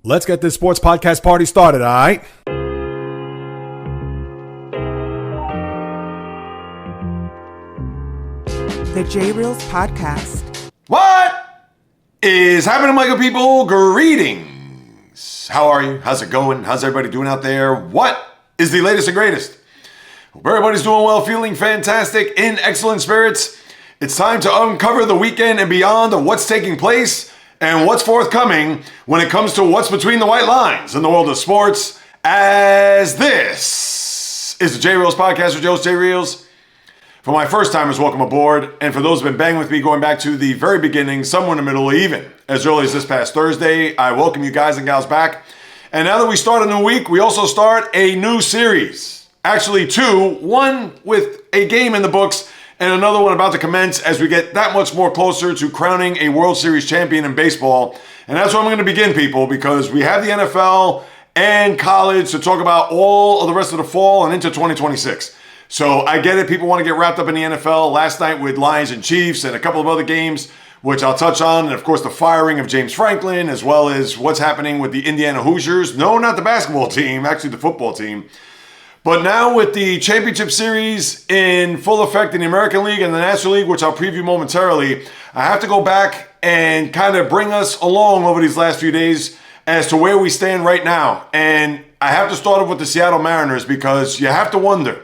Let's get this sports podcast party started, all right? The JAYREELZ podcast. What is happening, my good people? Greetings. How are you? How's it going? How's everybody doing out there? What is the latest and greatest? Hope everybody's doing well, feeling fantastic, in excellent spirits. It's time to uncover the weekend and beyond of what's taking place and what's forthcoming when it comes to what's between the white lines in the world of sports, as this is the JAYREELZ podcast with Joe's JAYREELZ. For my first timers, welcome aboard. And for those who've been banging with me going back to the very beginning, somewhere in the middle, even as early as this past Thursday, I welcome you guys and gals back. And now that we start a new week, we also start a new series. Actually two, one with a game in the books and another one about to commence as we get that much more closer to crowning a World Series champion in baseball. And that's where I'm going to begin, people, because we have the NFL and college to talk about all of the rest of the fall and into 2026. So I get it. People want to get wrapped up in the NFL. Last night with Lions and Chiefs and a couple of other games, which I'll touch on. And of course, the firing of James Franklin, as well as what's happening with the Indiana Hoosiers. No, not the basketball team, actually the football team. But now with the championship series in full effect in the American League and the National League, which I'll preview momentarily, I have to go back and kind of bring us along over these last few days as to where we stand right now. And I have to start off with the Seattle Mariners because you have to wonder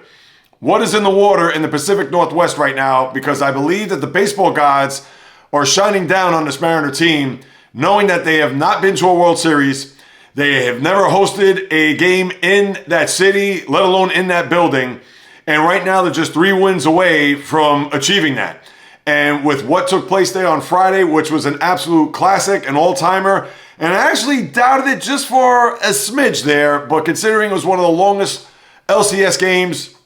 what is in the water in the Pacific Northwest right now, because I believe that the baseball gods are shining down on this Mariner team, knowing that they have not been to a World Series. They have never hosted a game in that city, let alone in that building. And right now they're just 3 wins away from achieving that. And with what took place there on Friday, which was an absolute classic, an all-timer, and I actually doubted it just for a smidge there, but considering it was one of the longest LCS games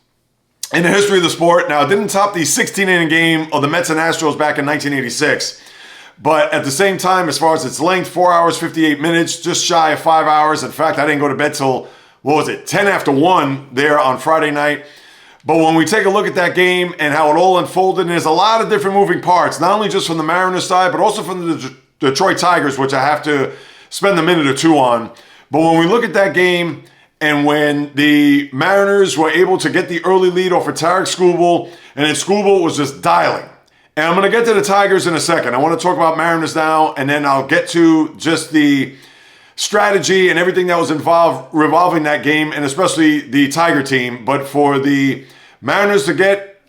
in the history of the sport. Now, it didn't top the 16-inning game of the Mets and Astros back in 1986. But at the same time, as far as its length, 4 hours, 58 minutes, just shy of 5 hours. In fact, I didn't go to bed till, 10 after 1 there on Friday night. But when we take a look at that game and how it all unfolded, and there's a lot of different moving parts, not only just from the Mariners side, but also from the Detroit Tigers, which I have to spend a minute or two on. But when we look at that game, and when the Mariners were able to get the early lead off of Tarek Skubal, and then Skubal was just dialing. And I'm going to get to the Tigers in a second. I want to talk about Mariners now, and then I'll get to just the strategy and everything that was involved revolving that game, and especially the Tiger team. But for the Mariners to get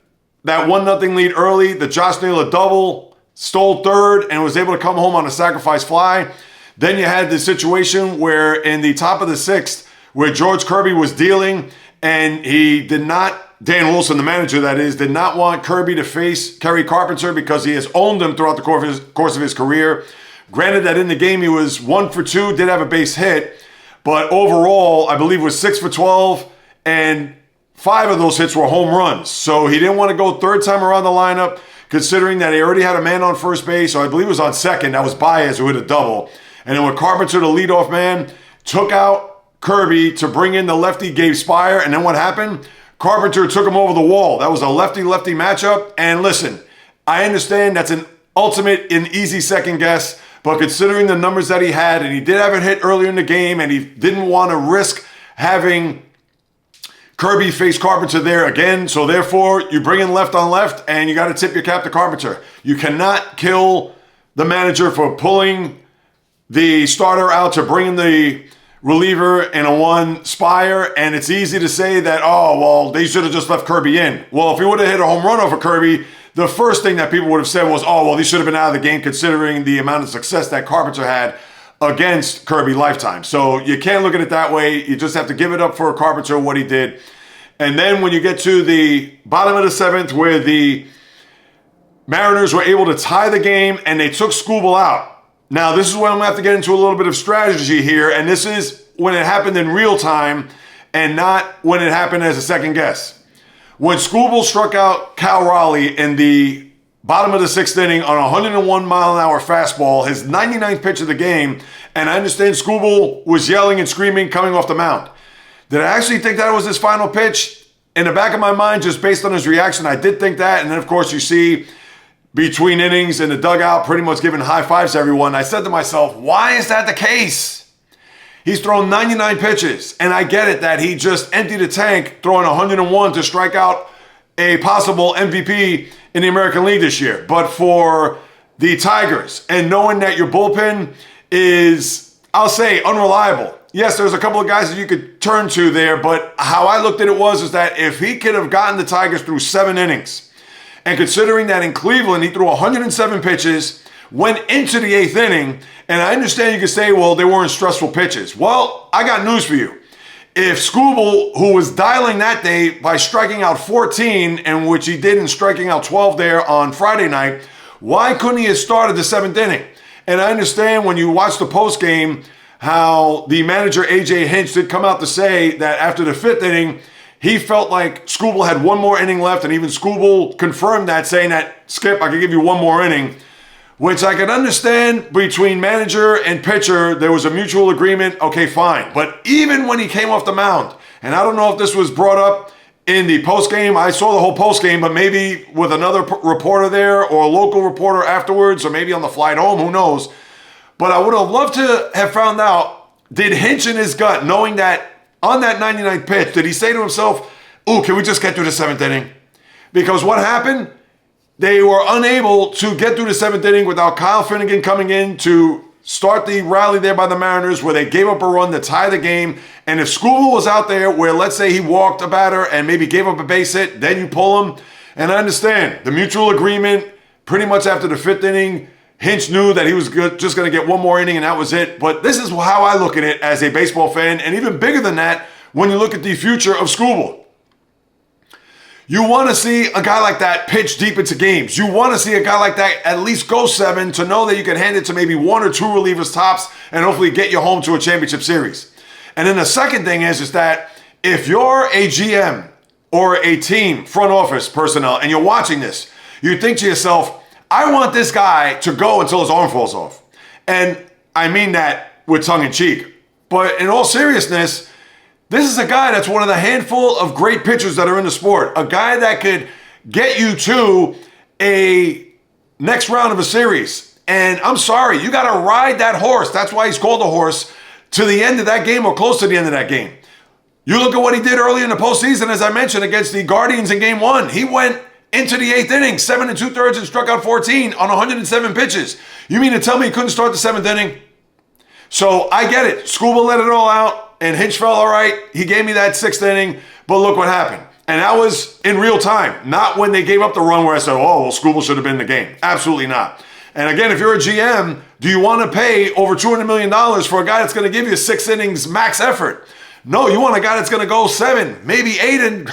that 1-0 lead early, the Josh Naylor double, stole third, and was able to come home on a sacrifice fly. Then you had the situation where in the top of the 6th, where George Kirby was dealing, and he did not, Dan Wilson, the manager that is, did not want Kirby to face Kerry Carpenter because he has owned him throughout the course of his career. Granted that in the game he was 1 for 2, did have a base hit, but overall I believe was 6 for 12, and 5 of those hits were home runs. So he didn't want to go third time around the lineup, considering that he already had a man on first base, so I believe it was on second. That was Baez who hit a double. And then with Carpenter, the leadoff man, took out Kirby to bring in the lefty Gabe Spire, and then what happened? Carpenter took him over the wall. That was a lefty-lefty matchup, and listen, I understand that's an ultimate and easy second guess, but considering the numbers that he had, and he did have a hit earlier in the game, and he didn't want to risk having Kirby face Carpenter there again, so therefore you bring in left on left, and you got to tip your cap to Carpenter. You cannot kill the manager for pulling the starter out to bring in the reliever in a 1 Spire, and it's easy to say that, oh, well, they should have just left Kirby in. Well, if he would have hit a home run over Kirby, the first thing that people would have said was, oh, well, he should have been out of the game considering the amount of success that Carpenter had against Kirby lifetime. So you can't look at it that way. You just have to give it up for Carpenter, what he did. And then when you get to the bottom of the 7th, where the Mariners were able to tie the game and they took Skubal out. Now, this is where I'm going to have to get into a little bit of strategy here, and this is when it happened in real time and not when it happened as a second guess. When Skubal struck out Cal Raleigh in the bottom of the 6th inning on a 101-mile-an-hour fastball, his 99th pitch of the game, and I understand Skubal was yelling and screaming coming off the mound. Did I actually think that was his final pitch? In the back of my mind, just based on his reaction, I did think that, and then, of course, you see between innings in the dugout, pretty much giving high fives to everyone. I said to myself, why is that the case? He's thrown 99 pitches, and I get it that he just emptied the tank throwing 101 to strike out a possible MVP in the American League this year. But for the Tigers, and knowing that your bullpen is, I'll say, unreliable. Yes, there's a couple of guys that you could turn to there, but how I looked at it was that if he could have gotten the Tigers through 7 innings, and considering that in Cleveland he threw 107 pitches, went into the 8th inning, and I understand you could say, well, they weren't stressful pitches. Well, I got news for you. If Scooble, who was dialing that day by striking out 14, and which he did in striking out 12 there on Friday night, why couldn't he have started the 7th inning? And I understand when you watch the postgame how the manager, A.J. Hinch, did come out to say that after the 5th inning, he felt like Scooble had one more inning left, and even Scooble confirmed that, saying that, Skip, I can give you one more inning, which I could understand between manager and pitcher. There was a mutual agreement, okay, fine. But even when he came off the mound, and I don't know if this was brought up in the postgame, I saw the whole postgame, but maybe with another reporter there or a local reporter afterwards, or maybe on the flight home, who knows. But I would have loved to have found out, did Hinch in his gut, knowing that on that 99th pitch, did he say to himself, ooh, can we just get through the 7th inning? Because what happened? They were unable to get through the 7th inning without Kyle Finnegan coming in to start the rally there by the Mariners, where they gave up a run to tie the game. And if Scooble was out there where, let's say, he walked a batter and maybe gave up a base hit, then you pull him. And I understand the mutual agreement, pretty much after the 5th inning, Hinch knew that he was just going to get one more inning, and that was it. But this is how I look at it as a baseball fan, and even bigger than that, when you look at the future of Scooble. You want to see a guy like that pitch deep into games. You want to see a guy like that at least go 7 to know that you can hand it to maybe 1 or 2 relievers tops and hopefully get you home to a championship series. And then the second thing is that if you're a GM or a team front office personnel and you're watching this, you think to yourself, I want this guy to go until his arm falls off. And I mean that with tongue in cheek. But in all seriousness, this is a guy that's one of the handful of great pitchers that are in the sport. A guy that could get you to a next round of a series. And I'm sorry, you got to ride that horse. That's why he's called a horse, to the end of that game or close to the end of that game. You look at what he did early in the postseason, as I mentioned, against the Guardians in Game 1. He went into the 8th inning, 7 2/3, and struck out 14 on 107 pitches. You mean to tell me he couldn't start the 7th inning? So I get it. Scooble let it all out, and Hinch felt all right. He gave me that 6th inning, but look what happened. And that was in real time, not when they gave up the run where I said, oh, well, Scooble should have been in the game. Absolutely not. And again, if you're a GM, do you want to pay over $200 million for a guy that's going to give you 6 innings max effort? No, you want a guy that's going to go 7, maybe 8, and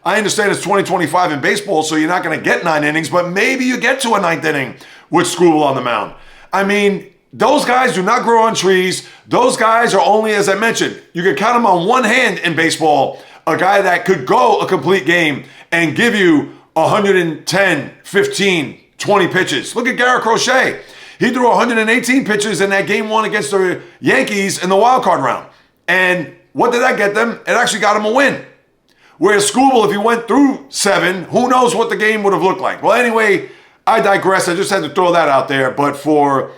I understand it's 2025 in baseball, so you're not going to get 9 innings, but maybe you get to a 9th inning with Scooble on the mound. I mean, those guys do not grow on trees. Those guys are only, as I mentioned, you can count them on one hand in baseball, a guy that could go a complete game and give you 110, 15, 20 pitches. Look at Garrett Crochet. He threw 118 pitches in that Game 1 against the Yankees in the wild card round. And what did that get them? It actually got him a win. Whereas Scooble, if he went through 7, who knows what the game would have looked like. Well, anyway, I digress. I just had to throw that out there. But for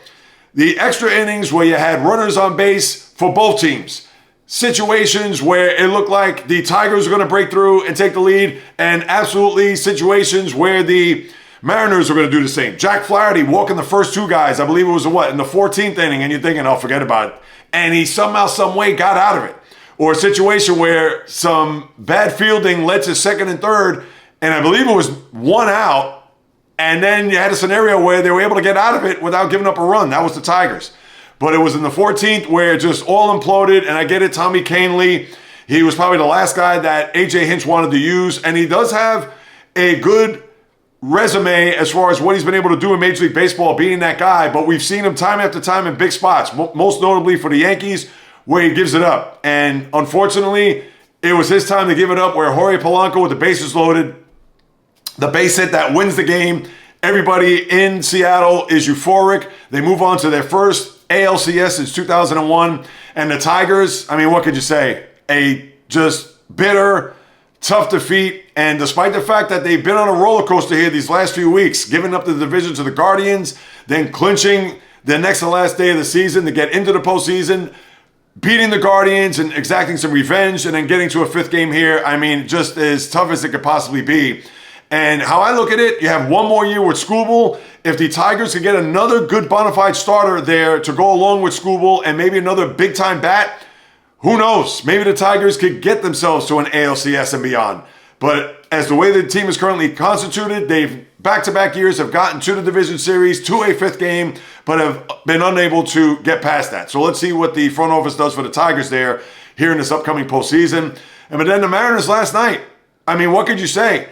the extra innings where you had runners on base for both teams, situations where it looked like the Tigers were going to break through and take the lead, and absolutely situations where the Mariners were going to do the same. Jack Flaherty walking the first 2 guys, I believe it was in the 14th inning, and you're thinking, oh, forget about it. And he somehow, some way got out of it. Or a situation where some bad fielding led to 2nd and 3rd, and I believe it was 1 out, and then you had a scenario where they were able to get out of it without giving up a run. That was the Tigers. But it was in the 14th where it just all imploded, and I get it, Tommy Kahnle, he was probably the last guy that A.J. Hinch wanted to use, and he does have a good resume as far as what he's been able to do in Major League Baseball, being that guy, but we've seen him time after time in big spots, most notably for the Yankees, where he gives it up. And unfortunately, it was his time to give it up, where Jorge Polanco with the bases loaded, the base hit that wins the game. Everybody in Seattle is euphoric. They move on to their first ALCS since 2001. And the Tigers, I mean, what could you say? A just bitter, tough defeat. And despite the fact that they've been on a roller coaster here these last few weeks, giving up the division to the Guardians, then clinching the next to last day of the season to get into the postseason, beating the Guardians and exacting some revenge and then getting to a fifth game here. I mean, just as tough as it could possibly be. And how I look at it, you have one more year with Skubal. If the Tigers could get another good bona fide starter there to go along with Skubal and maybe another big-time bat, who knows? Maybe the Tigers could get themselves to an ALCS and beyond. But as the way the team is currently constituted, they've back-to-back years have gotten to the division series, to a fifth game, but have been unable to get past that. So let's see what the front office does for the Tigers there here in this upcoming postseason. But then the Mariners last night, I mean, what could you say?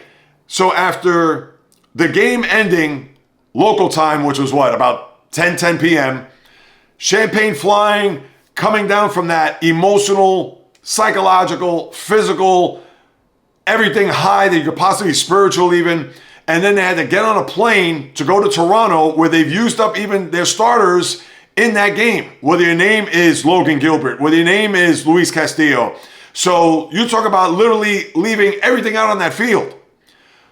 So after the game ending local time, which was what, about 10 p.m., champagne flying, coming down from that emotional, psychological, physical, everything high that you could possibly spiritual even. And then they had to get on a plane to go to Toronto where they've used up even their starters in that game. Whether your name is Logan Gilbert, whether your name is Luis Castillo. So you talk about literally leaving everything out on that field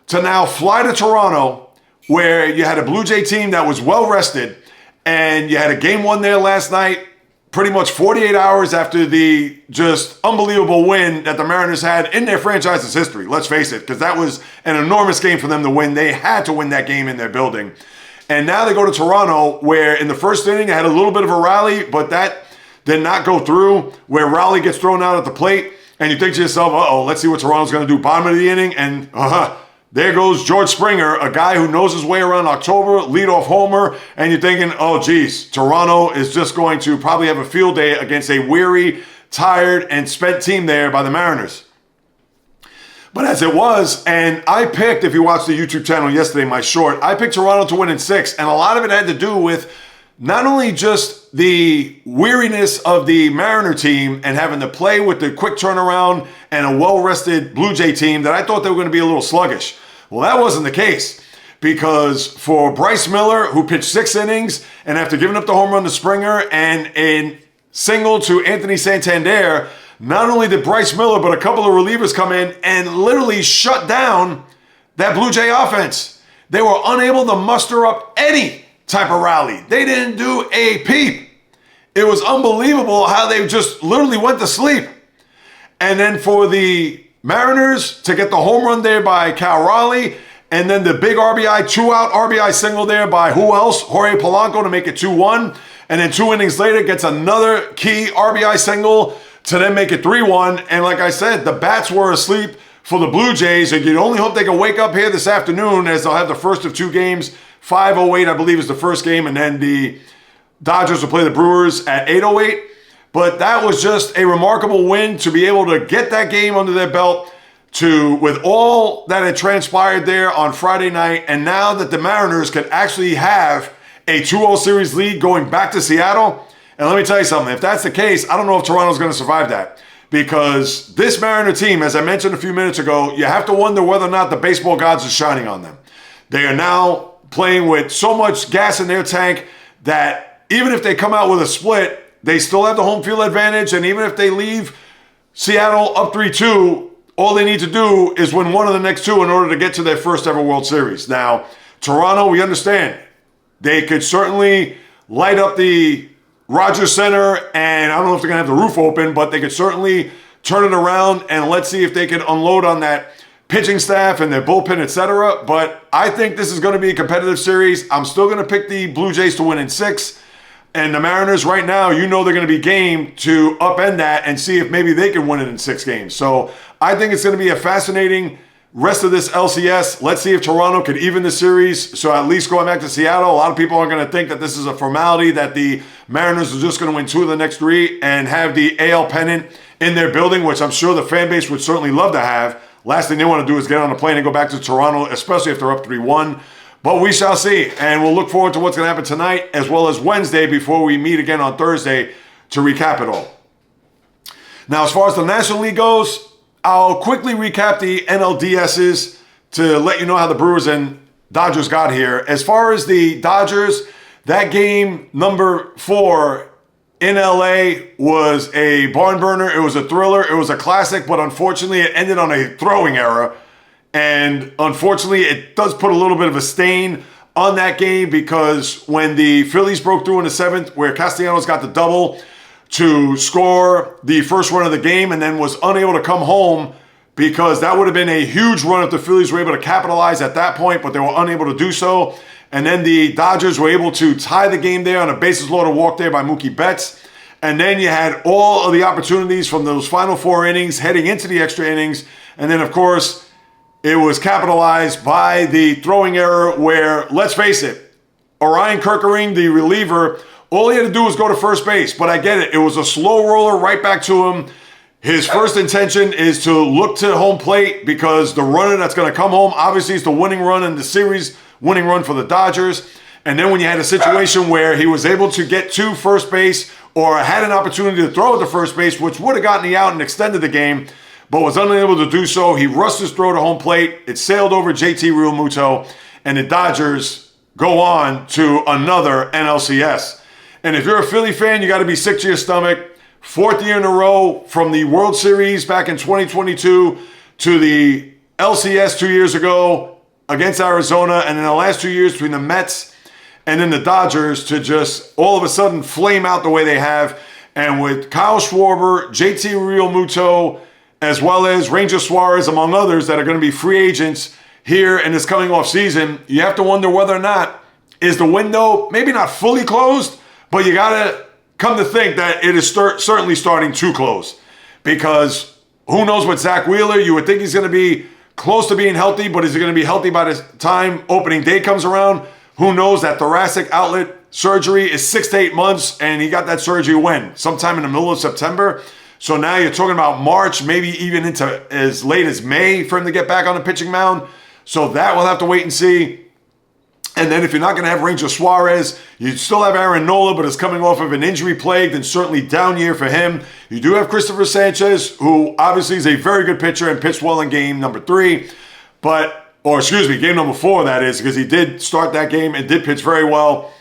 to now fly to Toronto where you had a Blue Jay team that was well rested and you had a game one there last night, pretty much 48 hours after the just unbelievable win that the Mariners had in their franchise's history. Let's face it, because that was an enormous game for them to win. They had to win that game in their building. And now they go to Toronto where in the first inning they had a little bit of a rally, but that did not go through, where Raleigh gets thrown out at the plate and you think to yourself, uh-oh, let's see what Toronto's going to do bottom of the inning. And there goes George Springer, a guy who knows his way around October, leadoff homer, and you're thinking, oh, geez, Toronto is just going to probably have a field day against a weary, tired, and spent team there by the Mariners. But as it was, and I picked, if you watched the YouTube channel yesterday, my short, I picked Toronto to win in 6, and a lot of it had to do with not only just the weariness of the Mariner team and having to play with the quick turnaround and a well-rested Blue Jay team that I thought they were going to be a little sluggish. Well, that wasn't the case, because for Bryce Miller, who pitched 6 innings, and after giving up the home run to Springer and a single to Anthony Santander, not only did Bryce Miller, but a couple of relievers come in and literally shut down that Blue Jay offense. They were unable to muster up any type of rally. They didn't do a peep. It was unbelievable how they just literally went to sleep. And then for the Mariners to get the home run there by Cal Raleigh, and then the big RBI, 2-out RBI single there by who else? Jorge Polanco to make it 2-1. And then 2 innings later gets another key RBI single to then make it 3-1. And like I said, the bats were asleep for the Blue Jays, and you'd only hope they can wake up here this afternoon as they'll have the first of 2 games. 5:08, I believe, is the first game, and then the Dodgers will play the Brewers at 8:08. But that was just a remarkable win to be able to get that game under their belt, to with all that had transpired there on Friday night, and now that the Mariners could actually have a 2-0 series lead going back to Seattle. And let me tell you something, if that's the case, I don't know if Toronto's going to survive that, because this Mariner team, as I mentioned a few minutes ago, you have to wonder whether or not the baseball gods are shining on them. They are now playing with so much gas in their tank that even if they come out with a split, they still have the home field advantage. And even if they leave Seattle up 3-2, all they need to do is win one of the next 2 in order to get to their first ever World Series. Now, Toronto, we understand. They could certainly light up the Rogers Center, and I don't know if they're going to have the roof open, but they could certainly turn it around, and let's see if they can unload on that pitching staff and their bullpen, etc. But I think this is going to be a competitive series. I'm still going to pick the Blue Jays to win in 6. And the Mariners right now, you know they're going to be game to upend that and see if maybe they can win it in 6 games. So I think it's going to be a fascinating rest of this LCS. Let's see if Toronto can even the series. So at least going back to Seattle, a lot of people are going to think that this is a formality, that the Mariners are just going to win 2 of the next 3 and have the AL pennant in their building, which I'm sure the fan base would certainly love to have. Last thing they want to do is get on a plane and go back to Toronto, especially if they're up 3-1. But we shall see, and we'll look forward to what's going to happen tonight as well as Wednesday before we meet again on Thursday to recap it all. Now, as far as the National League goes, I'll quickly recap the NLDSs to let you know how the Brewers and Dodgers got here. As far as the Dodgers, that game number 4 in LA was a barn burner. It was a thriller. It was a classic, but unfortunately it ended on a throwing error. And unfortunately, it does put a little bit of a stain on that game, because when the Phillies broke through in the 7th, where Castellanos got the double to score the first run of the game and then was unable to come home because that would have been a huge run if the Phillies were able to capitalize at that point, but they were unable to do so. And then the Dodgers were able to tie the game there on a bases-loaded walk there by Mookie Betts. And then you had all of the opportunities from those final 4 innings heading into the extra innings. And then, of course, it was capitalized by the throwing error where, let's face it, Orion Kerkering, the reliever, all he had to do was go to first base. But I get it. It was a slow roller right back to him. His first intention is to look to home plate because the runner that's going to come home, obviously, is the winning run in the series, winning run for the Dodgers. And then when you had a situation where he was able to get to first base or had an opportunity to throw at the first base, which would have gotten the out and extended the game, but was unable to do so, he rushed his throw to home plate. It sailed over JT Realmuto, and the Dodgers go on to another NLCS. And if you're a Philly fan, you got to be sick to your stomach. 4th year in a row from the World Series back in 2022 to the LCS 2 years ago against Arizona, and in the last 2 years between the Mets and then the Dodgers to just all of a sudden flame out the way they have. And with Kyle Schwarber, JT Realmuto, as well as Ranger Suarez, among others, that are going to be free agents here in this coming off season, you have to wonder whether or not is the window maybe not fully closed, but you got to come to think that it is certainly starting to close. Because who knows what Zach Wheeler, you would think he's going to be close to being healthy, but is he going to be healthy by the time opening day comes around? Who knows? That thoracic outlet surgery is 6 to 8 months, and he got that surgery when? Sometime in the middle of September. So now you're talking about March, maybe even into as late as May for him to get back on the pitching mound. So that we'll have to wait and see. And then if you're not going to have Ranger Suarez, you still have Aaron Nola, but is coming off of an injury-plagued and certainly down year for him. You do have Christopher Sanchez, who obviously is a very good pitcher and pitched well in game number 3. Game number 4, that is, because he did start that game and did pitch very well.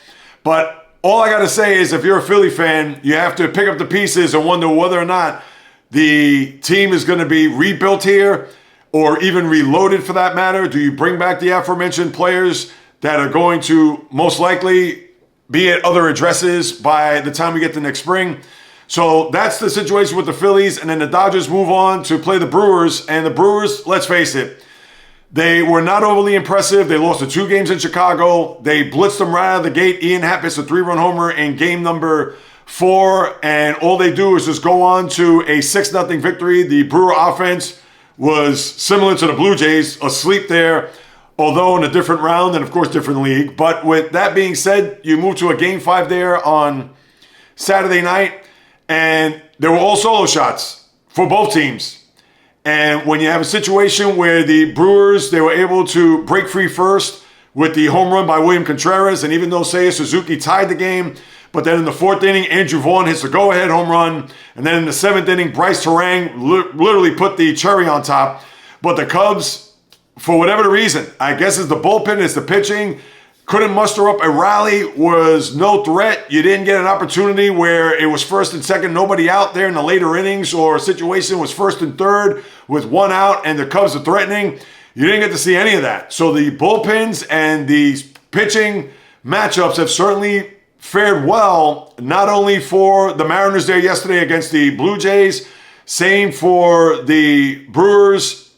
But all I got to say is if you're a Philly fan, you have to pick up the pieces and wonder whether or not the team is going to be rebuilt here or even reloaded for that matter. Do you bring back the aforementioned players that are going to most likely be at other addresses by the time we get to next spring? So that's the situation with the Phillies. And then the Dodgers move on to play the Brewers. And the Brewers, let's face it, they were not overly impressive. They lost the 2 games in Chicago. They blitzed them right out of the gate. Ian Happ hits a 3-run homer in game number 4. And all they do is just go on to a 6-0 victory. The Brewer offense was similar to the Blue Jays, asleep there, although in a different round and, of course, different league. But with that being said, you move to a Game 5 there on Saturday night, and there were all solo shots for both teams. And when you have a situation where the Brewers, they were able to break free first with the home run by William Contreras, and even though Seiya Suzuki tied the game, but then in the 4th inning, Andrew Vaughn hits the go-ahead home run, and then in the 7th inning, Bryce Terang literally put the cherry on top. But the Cubs, for whatever the reason, I guess it's the bullpen, it's the pitching, couldn't muster up a rally, was no threat. You didn't get an opportunity where it was 1st and 2nd, nobody out there in the later innings, or a situation was 1st and 3rd with 1 out and the Cubs are threatening. You didn't get to see any of that. So the bullpens and the pitching matchups have certainly fared well, not only for the Mariners there yesterday against the Blue Jays, same for the Brewers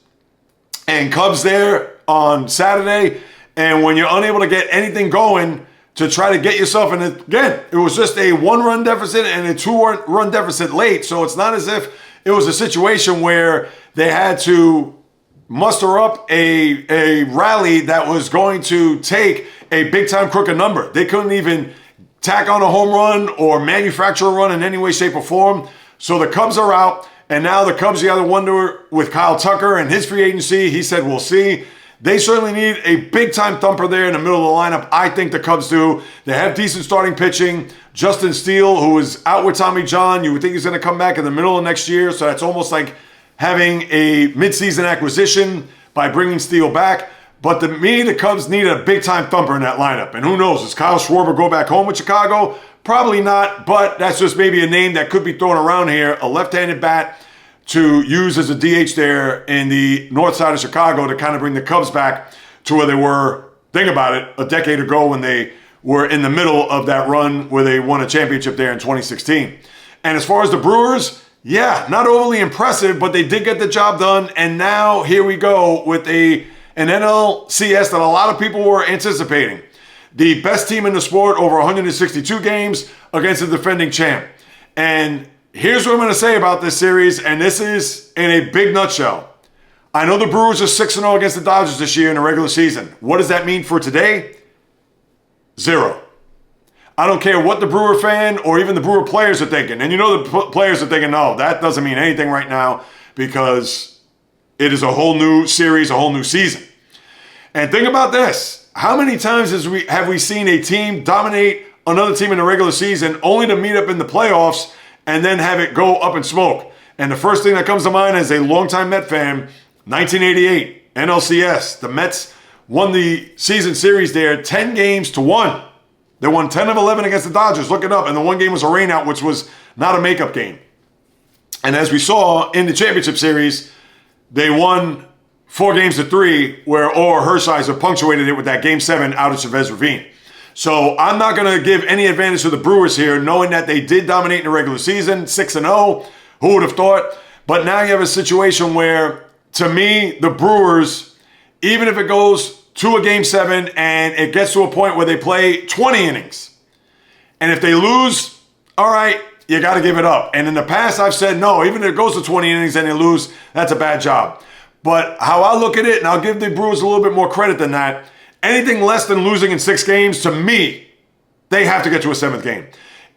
and Cubs there on Saturday. And when you're unable to get anything going to try to get yourself in, again, it was just a 1-run deficit and a 2-run deficit late. So it's not as if it was a situation where they had to muster up a rally that was going to take a big-time crooked number. They couldn't even tack on a home run or manufacture a run in any way, shape, or form. So the Cubs are out. And now the Cubs, you got to wonder with Kyle Tucker and his free agency, he said, we'll see. They certainly need a big-time thumper there in the middle of the lineup. I think the Cubs do. They have decent starting pitching. Justin Steele, who is out with Tommy John, you would think he's going to come back in the middle of next year. So that's almost like having a midseason acquisition by bringing Steele back. But to me, the Cubs need a big-time thumper in that lineup. And who knows, does Kyle Schwarber go back home with Chicago? Probably not, but that's just maybe a name that could be thrown around here. A left-handed bat to use as a DH there in the north side of Chicago to kind of bring the Cubs back to where they were, think about it, a decade ago when they were in the middle of that run where they won a championship there in 2016. And as far as the Brewers, yeah, not overly impressive, but they did get the job done. And now here we go with an NLCS that a lot of people were anticipating. The best team in the sport over 162 games against the defending champ. And here's what I'm going to say about this series, and this is in a big nutshell. I know the Brewers are 6-0 against the Dodgers this year in the regular season. What does that mean for today? 0. I don't care what the Brewer fan or even the Brewer players are thinking. And you know the players are thinking, no, that doesn't mean anything right now because it is a whole new series, a whole new season. And think about this. How many times have we seen a team dominate another team in the regular season only to meet up in the playoffs and then have it go up in smoke? And the first thing that comes to mind as a longtime Met fan, 1988, NLCS. The Mets won the season series there 10-1. They won 10 of 11 against the Dodgers. Look it up. And the one game was a rainout, which was not a makeup game. And as we saw in the championship series, they won 4-3, where Orr Hershiser punctuated it with that Game 7 out of Chavez Ravine. So I'm not going to give any advantage to the Brewers here, knowing that they did dominate in the regular season, 6-0. Who would have thought? But now you have a situation where, to me, the Brewers, even if it goes to a Game 7 and it gets to a point where they play 20 innings, and if they lose, all right, you got to give it up. And in the past, I've said, no, even if it goes to 20 innings and they lose, that's a bad job. But how I look at it, and I'll give the Brewers a little bit more credit than that, anything less than losing in 6 games, to me, they have to get to a 7th game.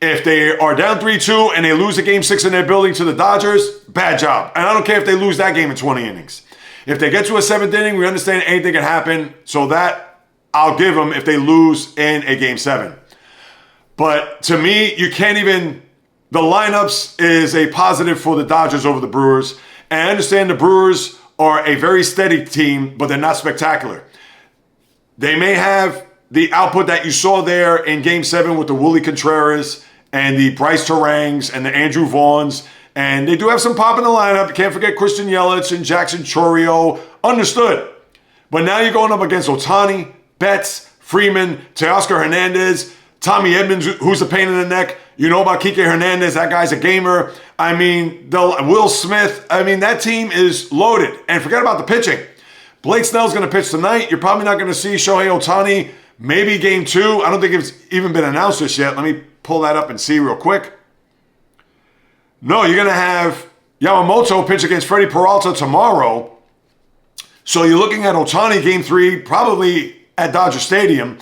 If they are down 3-2 and they lose a Game 6 in their building to the Dodgers, bad job. And I don't care if they lose that game in 20 innings. If they get to a 7th inning, we understand anything can happen. So that I'll give them if they lose in a Game 7. But to me, you can't even... The lineups is a positive for the Dodgers over the Brewers. And I understand the Brewers are a very steady team, but they're not spectacular. They may have the output that you saw there in Game 7 with the Willie Contreras and the Bryce Terangs and the Andrew Vaughns. And they do have some pop in the lineup. You can't forget Christian Yelich and Jackson Chourio. Understood. But now you're going up against Ohtani, Betts, Freeman, Teoscar Hernandez, Tommy Edmonds, who's a pain in the neck. You know about Kike Hernandez. That guy's a gamer. I mean, Will Smith. I mean, that team is loaded. And forget about the pitching. Blake Snell's going to pitch tonight. You're probably not going to see Shohei Ohtani. Maybe Game 2. I don't think it's even been announced this yet. Let me pull that up and see real quick. No, you're going to have Yamamoto pitch against Freddie Peralta tomorrow. So you're looking at Ohtani Game 3, probably at Dodger Stadium.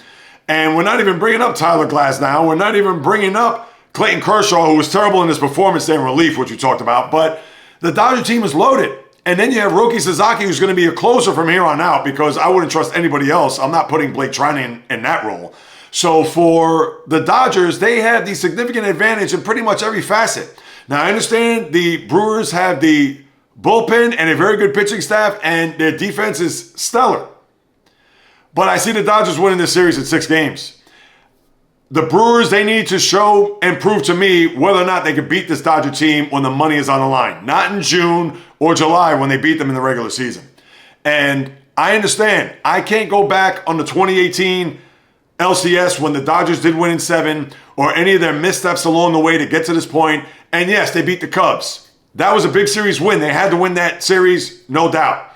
And we're not even bringing up Tyler Glasnow. We're not even bringing up Clayton Kershaw, who was terrible in his performance there in relief, which we talked about. But the Dodger team is loaded. And then you have Roki Sasaki, who's going to be a closer from here on out, because I wouldn't trust anybody else. I'm not putting Blake Treinen in that role. So for the Dodgers, they have the significant advantage in pretty much every facet. Now, I understand the Brewers have the bullpen and a very good pitching staff, and their defense is stellar. But I see the Dodgers winning this series in 6 games. The Brewers, they need to show and prove to me whether or not they can beat this Dodger team when the money is on the line. Not in June or July when they beat them in the regular season. And I understand. I can't go back on the 2018 LCS when the Dodgers did win in 7 or any of their missteps along the way to get to this point. And yes, they beat the Cubs. That was a big series win. They had to win that series, no doubt.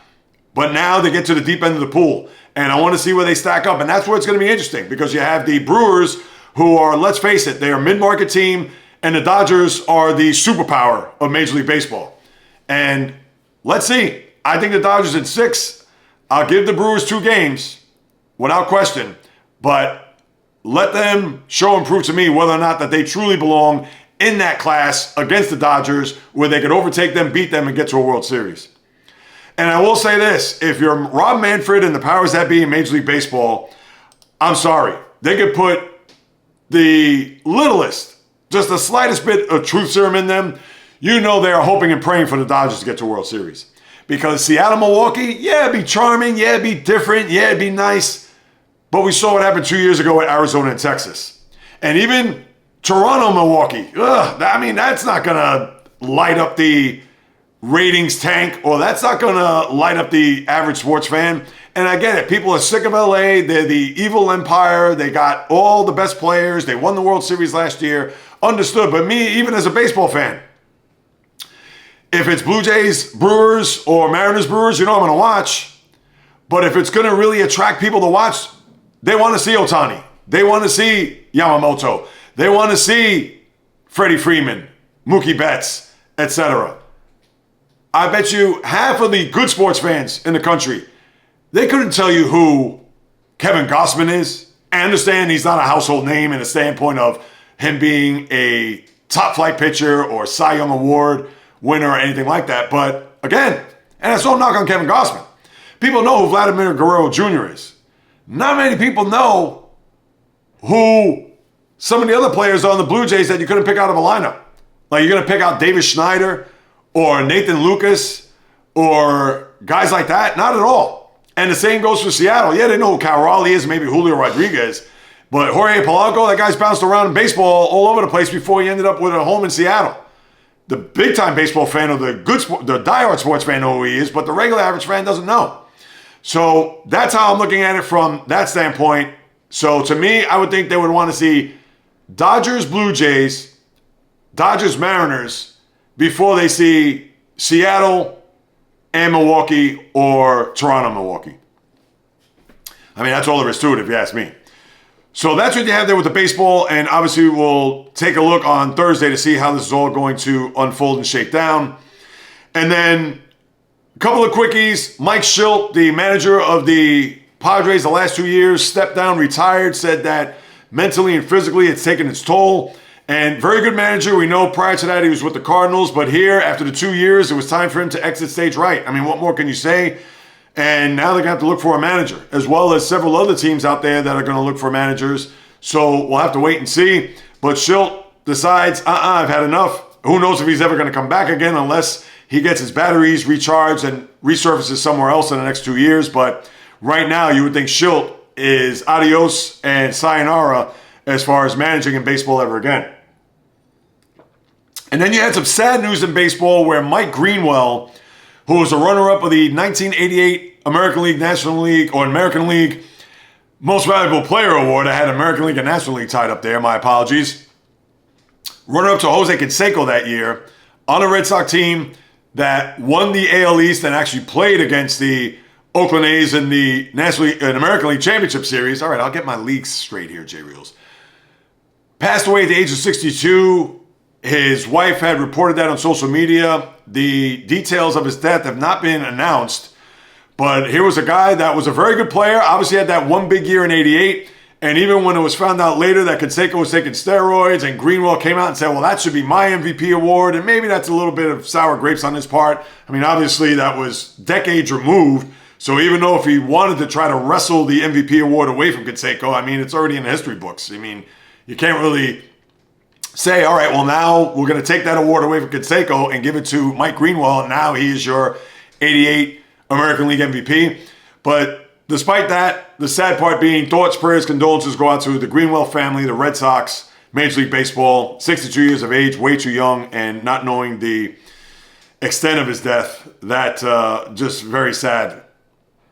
But now they get to the deep end of the pool. And I want to see where they stack up. And that's where it's going to be interesting, because you have the Brewers, who are, let's face it, they're a mid-market team, and the Dodgers are the superpower of Major League Baseball. And let's see. I think the Dodgers in 6. I'll give the Brewers 2 games, without question. But let them show and prove to me whether or not that they truly belong in that class against the Dodgers, where they could overtake them, beat them, and get to a World Series. And I will say this. If you're Rob Manfred and the powers that be in Major League Baseball, I'm sorry. They could put the littlest, just the slightest bit of truth serum in them. You know they are hoping and praying for the Dodgers to get to a World Series. Because Seattle, Milwaukee, yeah, it'd be charming. Yeah, it'd be different. Yeah, it'd be nice. But we saw what happened 2 years ago at Arizona and Texas. And even Toronto, Milwaukee. That's not going to light up the ratings tank, or that's not going to light up the average sports fan. And I get it. People are sick of LA. They're the evil empire. They got all the best players. They won the World Series last year. understood. But me, even as a baseball fan, if it's Blue Jays, Brewers, or Mariners, Brewers, I'm going to watch. But if it's going to really attract people to watch, they want to see Ohtani. They want to see Yamamoto. They want to see Freddie Freeman, Mookie Betts, etc. I bet you half of the good sports fans in the country, they couldn't tell you who Kevin Gausman is. I understand he's not a household name in a standpoint of him being a top flight pitcher or Cy Young Award winner or anything like that. But again, and that's no knock on Kevin Gausman. People know who Vladimir Guerrero Jr. is. Not many people know who some of the other players on the Blue Jays that you couldn't pick out of a lineup. Like you're going to pick out Davis Schneider or Nathan Lucas or guys like that? Not at all. And the same goes for Seattle. Yeah, they know who Cal Raleigh is, maybe Julio Rodriguez. But Jorge Polanco, that guy's bounced around in baseball all over the place before he ended up with a home in Seattle. The big-time baseball fan or the diehard sports fan know who he is, but the regular average fan doesn't know. So that's how I'm looking at it from that standpoint. So to me, I would think they would want to see Dodgers, Blue Jays, Dodgers, Mariners before they see Seattle and Milwaukee or Toronto, Milwaukee. I mean, that's all there is to it if you ask me. So that's what you have there with the baseball, and obviously we'll take a look on Thursday to see how this is all going to unfold and shake down. And then a couple of quickies. Mike Shildt, the manager of the Padres the last 2 years, stepped down, retired, said that mentally and physically it's taken its toll. And very good manager. We know prior to that he was with the Cardinals, but here, after the 2 years, it was time for him to exit stage right. I mean, what more can you say? And now they're going to have to look for a manager, as well as several other teams out there that are going to look for managers. So we'll have to wait and see. But Shildt decides, I've had enough. Who knows if he's ever going to come back again unless he gets his batteries recharged and resurfaces somewhere else in the next 2 years. But right now, you would think Shildt is adios and sayonara as far as managing in baseball ever again. And then you had some sad news in baseball where Mike Greenwell, who was a runner-up of the 1988 American League, National League, or American League Most Valuable Player Award. I had American League and National League tied up there. My apologies. Runner-up to Jose Canseco that year on a Red Sox team that won the AL East and actually played against the Oakland A's in the National League and American League Championship Series. All right, I'll get my leagues straight here, JAYREELZ. Passed away at the age of 62. His wife had reported that on social media. The details of his death have not been announced. But here was a guy that was a very good player. Obviously had that one big year in 88. And even when it was found out later that Canseco was taking steroids and Greenwell came out and said, well, that should be my MVP award. And maybe that's a little bit of sour grapes on his part. I mean, obviously that was decades removed. So even though if he wanted to try to wrestle the MVP award away from Canseco, I mean, it's already in the history books. I mean, you can't really say, all right, well, now we're going to take that award away from Canseco and give it to Mike Greenwell. And now he is your 88 American League MVP. But despite that, the sad part being thoughts, prayers, condolences go out to the Greenwell family, the Red Sox, Major League Baseball, 62 years of age, way too young, and not knowing the extent of his death. That just very sad.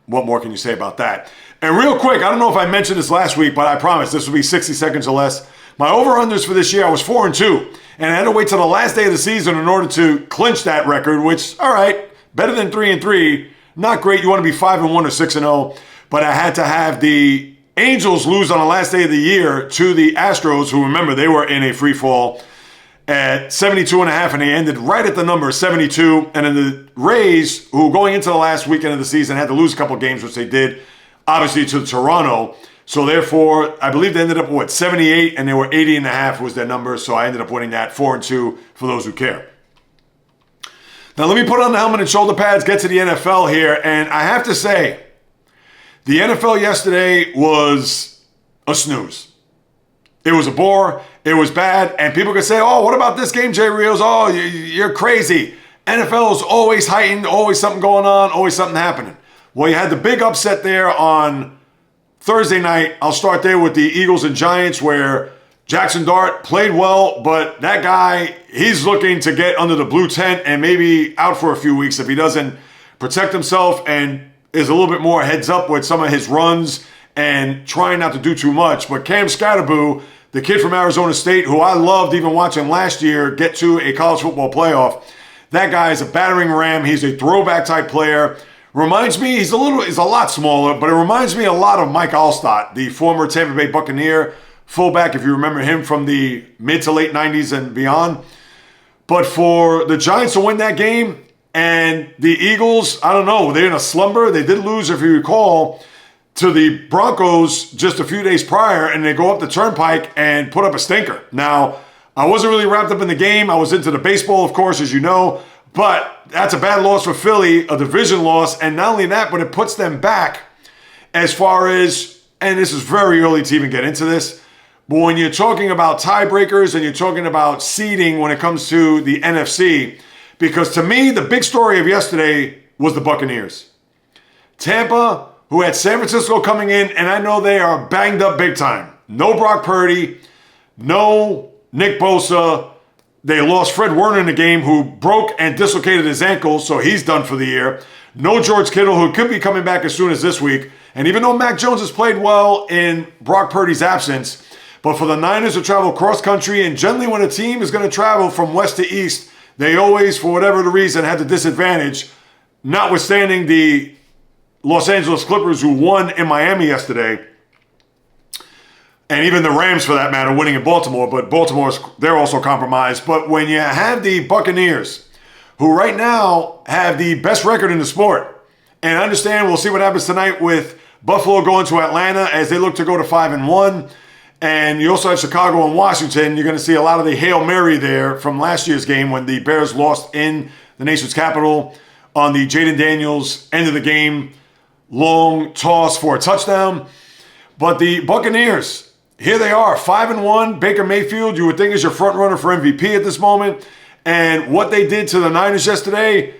What more can you say about that? And real quick, I don't know if I mentioned this last week, but I promise this will be 60 seconds or less. My over-unders for this year, I was 4-2, and I had to wait till the last day of the season in order to clinch that record, which, all right, better than 3-3. Not great. You want to be 5-1 or 6-0, but I had to have the Angels lose on the last day of the year to the Astros, who, remember, they were in a free fall at 72.5, and they ended right at the number 72. And then the Rays, who going into the last weekend of the season had to lose a couple games, which they did, obviously, to Toronto. So therefore, I believe they ended up, 78, and they were 80.5 was their number. So I ended up winning that 4-2 for those who care. Now let me put on the helmet and shoulder pads, get to the NFL here. And I have to say, the NFL yesterday was a snooze. It was a bore. It was bad. And people could say, oh, what about this game, JAYREELZ? Oh, you're crazy. NFL is always heightened, always something going on, always something happening. Well, you had the big upset there on Thursday night. I'll start there with the Eagles and Giants, where Jackson Dart played well, but that guy, he's looking to get under the blue tent and maybe out for a few weeks if he doesn't protect himself and is a little bit more heads up with some of his runs and trying not to do too much. But Cam Scatterboo, the kid from Arizona State, who I loved even watching last year get to a college football playoff. That guy is a battering ram. He's a throwback type player. Reminds me, he's a lot smaller, but it reminds me a lot of Mike Alstott, the former Tampa Bay Buccaneer fullback, if you remember him from the mid to late 90s and beyond. But for the Giants to win that game and the Eagles, I don't know, they're in a slumber. They did lose, if you recall, to the Broncos just a few days prior, and they go up the turnpike and put up a stinker. Now, I wasn't really wrapped up in the game. I was into the baseball, of course, as you know, but that's a bad loss for Philly, a division loss, and not only that, but it puts them back as far as, and this is very early to even get into this, but when you're talking about tiebreakers and you're talking about seeding when it comes to the NFC, because to me, the big story of yesterday was the Buccaneers. Tampa, who had San Francisco coming in, and I know they are banged up big time. No Brock Purdy, no Nick Bosa. They lost Fred Warner in the game, who broke and dislocated his ankle, so he's done for the year. No George Kittle, who could be coming back as soon as this week. And even though Mac Jones has played well in Brock Purdy's absence, but for the Niners to travel cross-country, and generally when a team is going to travel from west to east, they always, for whatever the reason, had the disadvantage, notwithstanding the Los Angeles Clippers, who won in Miami yesterday, and even the Rams, for that matter, winning in Baltimore, but they're also compromised. But when you have the Buccaneers, who right now have the best record in the sport, and I understand we'll see what happens tonight with Buffalo going to Atlanta as they look to go to 5-1, and you also have Chicago and Washington. You're going to see a lot of the Hail Mary there from last year's game when the Bears lost in the nation's capital on the Jaden Daniels end of the game long toss for a touchdown. But the Buccaneers, here they are, 5-1. Baker Mayfield, you would think, is your front runner for MVP at this moment. And what they did to the Niners yesterday,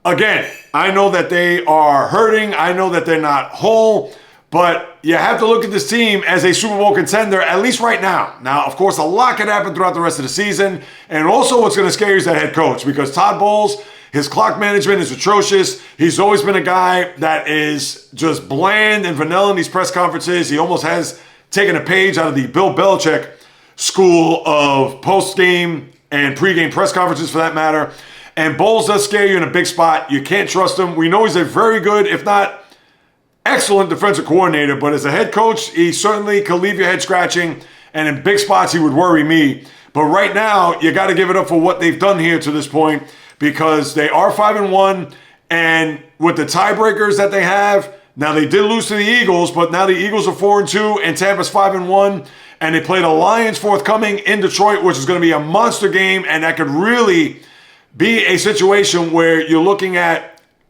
again, I know that they are hurting. I know that they're not whole. But you have to look at this team as a Super Bowl contender, at least right now. Now, of course, a lot could happen throughout the rest of the season. And also what's going to scare you is that head coach, because Todd Bowles, his clock management is atrocious. He's always been a guy that is just bland and vanilla in these press conferences. He almost has taken a page out of the Bill Belichick school of post-game and pre-game press conferences, for that matter. And Bowles does scare you in a big spot. You can't trust him. We know he's a very good, if not excellent, defensive coordinator, but as a head coach, he certainly could leave your head scratching, and in big spots, he would worry me. But right now, you got to give it up for what they've done here to this point, because they are 5-1, and with the tiebreakers that they have, now they did lose to the Eagles, but now the Eagles are 4-2, and Tampa's 5-1, and they play the Lions forthcoming in Detroit, which is going to be a monster game, and that could really be a situation where you're looking at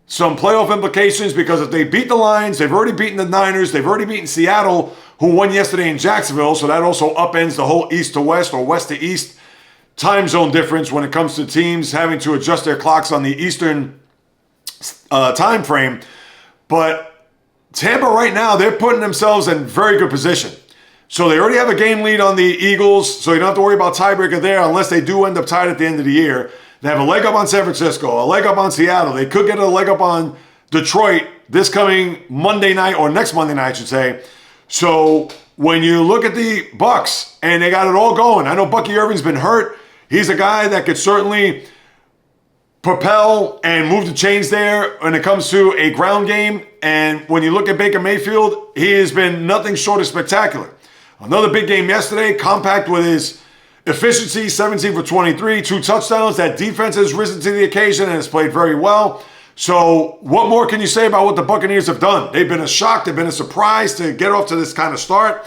some playoff implications, because if they beat the Lions, they've already beaten the Niners, they've already beaten Seattle, who won yesterday in Jacksonville, so that also upends the whole east to west or west to east time zone difference when it comes to teams having to adjust their clocks on the Eastern time frame. But Tampa right now, they're putting themselves in very good position. So they already have a game lead on the Eagles, so you don't have to worry about tiebreaker there unless they do end up tied at the end of the year. They have a leg up on San Francisco, a leg up on Seattle. They could get a leg up on Detroit this coming Monday night, or next Monday night, I should say. So when you look at the Bucs, and they got it all going, I know Bucky Irving's been hurt. He's a guy that could certainly propel and move the chains there when it comes to a ground game. And when you look at Baker Mayfield, he has been nothing short of spectacular. Another big game yesterday, compact with his efficiency, 17 for 23, 2 touchdowns. That defense has risen to the occasion and has played very well. So what more can you say about what the Buccaneers have done? They've been a shock. They've been a surprise to get off to this kind of start.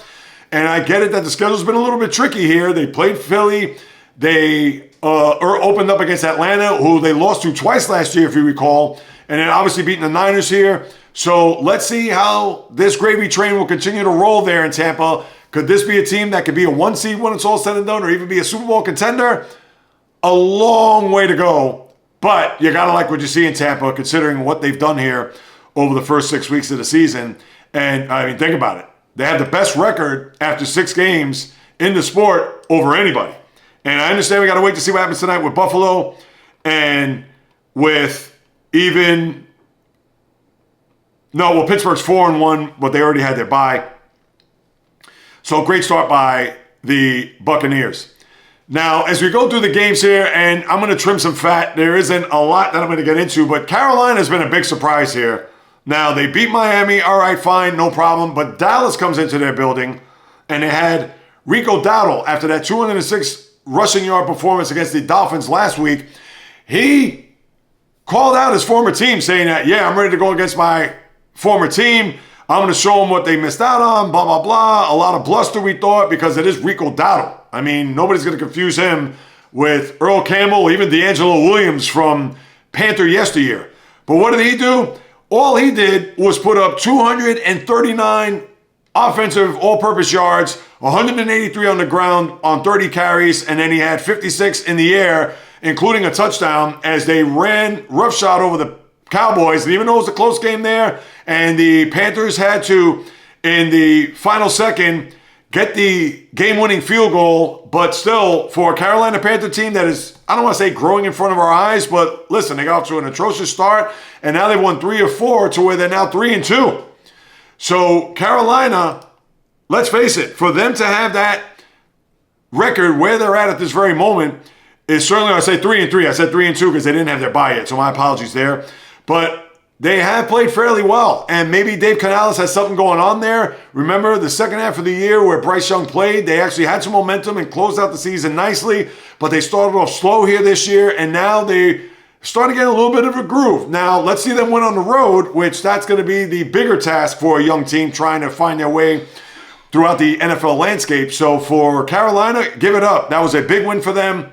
And I get it that the schedule's been a little bit tricky here. They played Philly. They opened up against Atlanta, who they lost to twice last year, if you recall. And then obviously beating the Niners here. So let's see how this gravy train will continue to roll there in Tampa. Could this be a team that could be a 1 seed when it's all said and done, or even be a Super Bowl contender? A long way to go. But you got to like what you see in Tampa, considering what they've done here over the first 6 weeks of the season. And, I mean, think about it. They have the best record after 6 games in the sport over anybody. And I understand we got to wait to see what happens tonight with Buffalo and with even... No, well, Pittsburgh's 4-1, but they already had their bye. So great start by the Buccaneers. Now, as we go through the games here, and I'm going to trim some fat, there isn't a lot that I'm going to get into, but Carolina has been a big surprise here. Now, they beat Miami, all right, fine, no problem, but Dallas comes into their building, and they had Rico Dowdle, after that 206 rushing yard performance against the Dolphins last week. He called out his former team, saying that, yeah, I'm ready to go against my former team. I'm going to show them what they missed out on, blah, blah, blah. A lot of bluster, we thought, because it is Rico Dowdle. I mean, nobody's going to confuse him with Earl Campbell, even D'Angelo Williams from Panther yesteryear. But what did he do? All he did was put up 239 offensive all-purpose yards, 183 on the ground on 30 carries, and then he had 56 in the air, including a touchdown, as they ran roughshod over the Cowboys. And even though it was a close game there, and the Panthers had to, in the final second, get the game-winning field goal, but still, for a Carolina Panther team that is, I don't want to say growing in front of our eyes, but listen, they got off to an atrocious start, and now they've won 3 or 4 to where they're now 3-2. So Carolina, let's face it, for them to have that record where they're at this very moment is certainly, I say 3-3. I said 3-2 because they didn't have their bye yet, so my apologies there. But they have played fairly well, and maybe Dave Canales has something going on there. Remember the second half of the year where Bryce Young played, they actually had some momentum and closed out the season nicely, but they started off slow here this year, and now they starting to get a little bit of a groove. Now, let's see them win on the road, which that's going to be the bigger task for a young team trying to find their way throughout the NFL landscape. So for Carolina, give it up. That was a big win for them.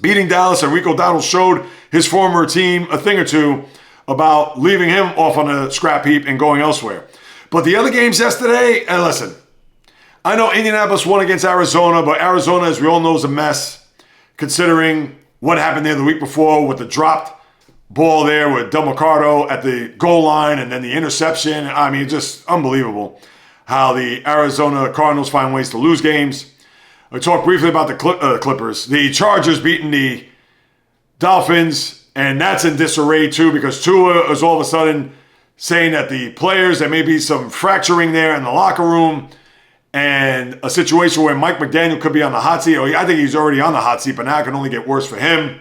Beating Dallas, and Rico Dowdle showed his former team a thing or two about leaving him off on a scrap heap and going elsewhere. But the other games yesterday, and listen, I know Indianapolis won against Arizona, but Arizona, as we all know, is a mess, considering what happened there the week before with the dropped ball there with Del Mercado at the goal line and then the interception. I mean, just unbelievable how the Arizona Cardinals find ways to lose games. I talked briefly about the Clippers. The Chargers beating the Dolphins, and that's in disarray too, because Tua is all of a sudden saying that the players, there may be some fracturing there in the locker room, and a situation where Mike McDaniel could be on the hot seat. I think he's already on the hot seat, but now it can only get worse for him.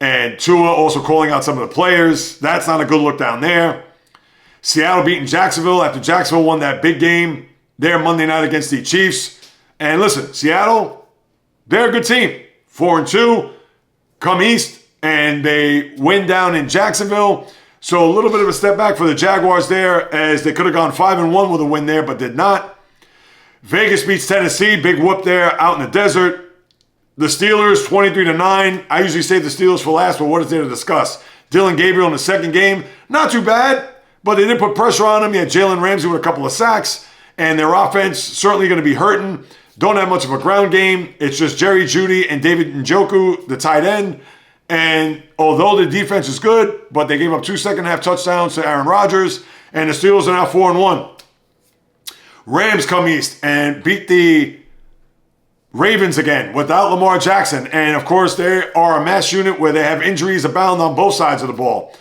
And Tua also calling out some of the players. That's not a good look down there. Seattle beating Jacksonville after Jacksonville won that big game there Monday night against the Chiefs. And listen, Seattle, they're a good team. 4-2, come east, and they win down in Jacksonville. So a little bit of a step back for the Jaguars there, as they could have gone 5-1 with a win there, but did not. Vegas beats Tennessee, big whoop there out in the desert. The Steelers, 23-9. I usually save the Steelers for last, but what is there to discuss? Dylan Gabriel in the second game, not too bad, but they did put pressure on him. You had Jalen Ramsey with a couple of sacks, and their offense certainly going to be hurting. Don't have much of a ground game. It's just Jerry Jeudy and David Njoku, the tight end. And although the defense is good, but they gave up 2 second-half touchdowns to Aaron Rodgers, and the Steelers are now 4-1. Rams come east and beat the Ravens again without Lamar Jackson. And, of course, they are a mass unit where they have injuries abound on both sides of the ball.